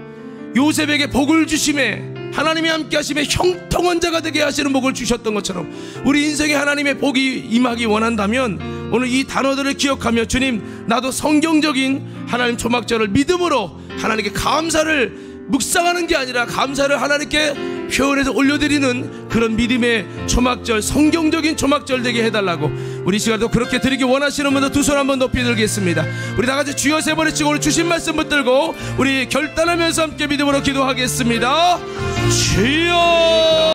요셉에게 복을 주심에 하나님이 함께 하심에 형통한 자가 되게 하시는 복을 주셨던 것처럼 우리 인생에 하나님의 복이 임하기 원한다면 오늘 이 단어들을 기억하며 주님 나도 성경적인 하나님 초막절을 믿음으로 하나님께 감사를 묵상하는 게 아니라 감사를 하나님께 표현해서 올려드리는 그런 믿음의 초막절, 성경적인 초막절 되게 해달라고 우리 시간도 그렇게 드리기 원하시는 분들 두 손 한번 높이 들겠습니다. 우리 다같이 주여 세 번 외치고 오늘 주신 말씀 붙들고 우리 결단하면서 함께 믿음으로 기도하겠습니다. 주여.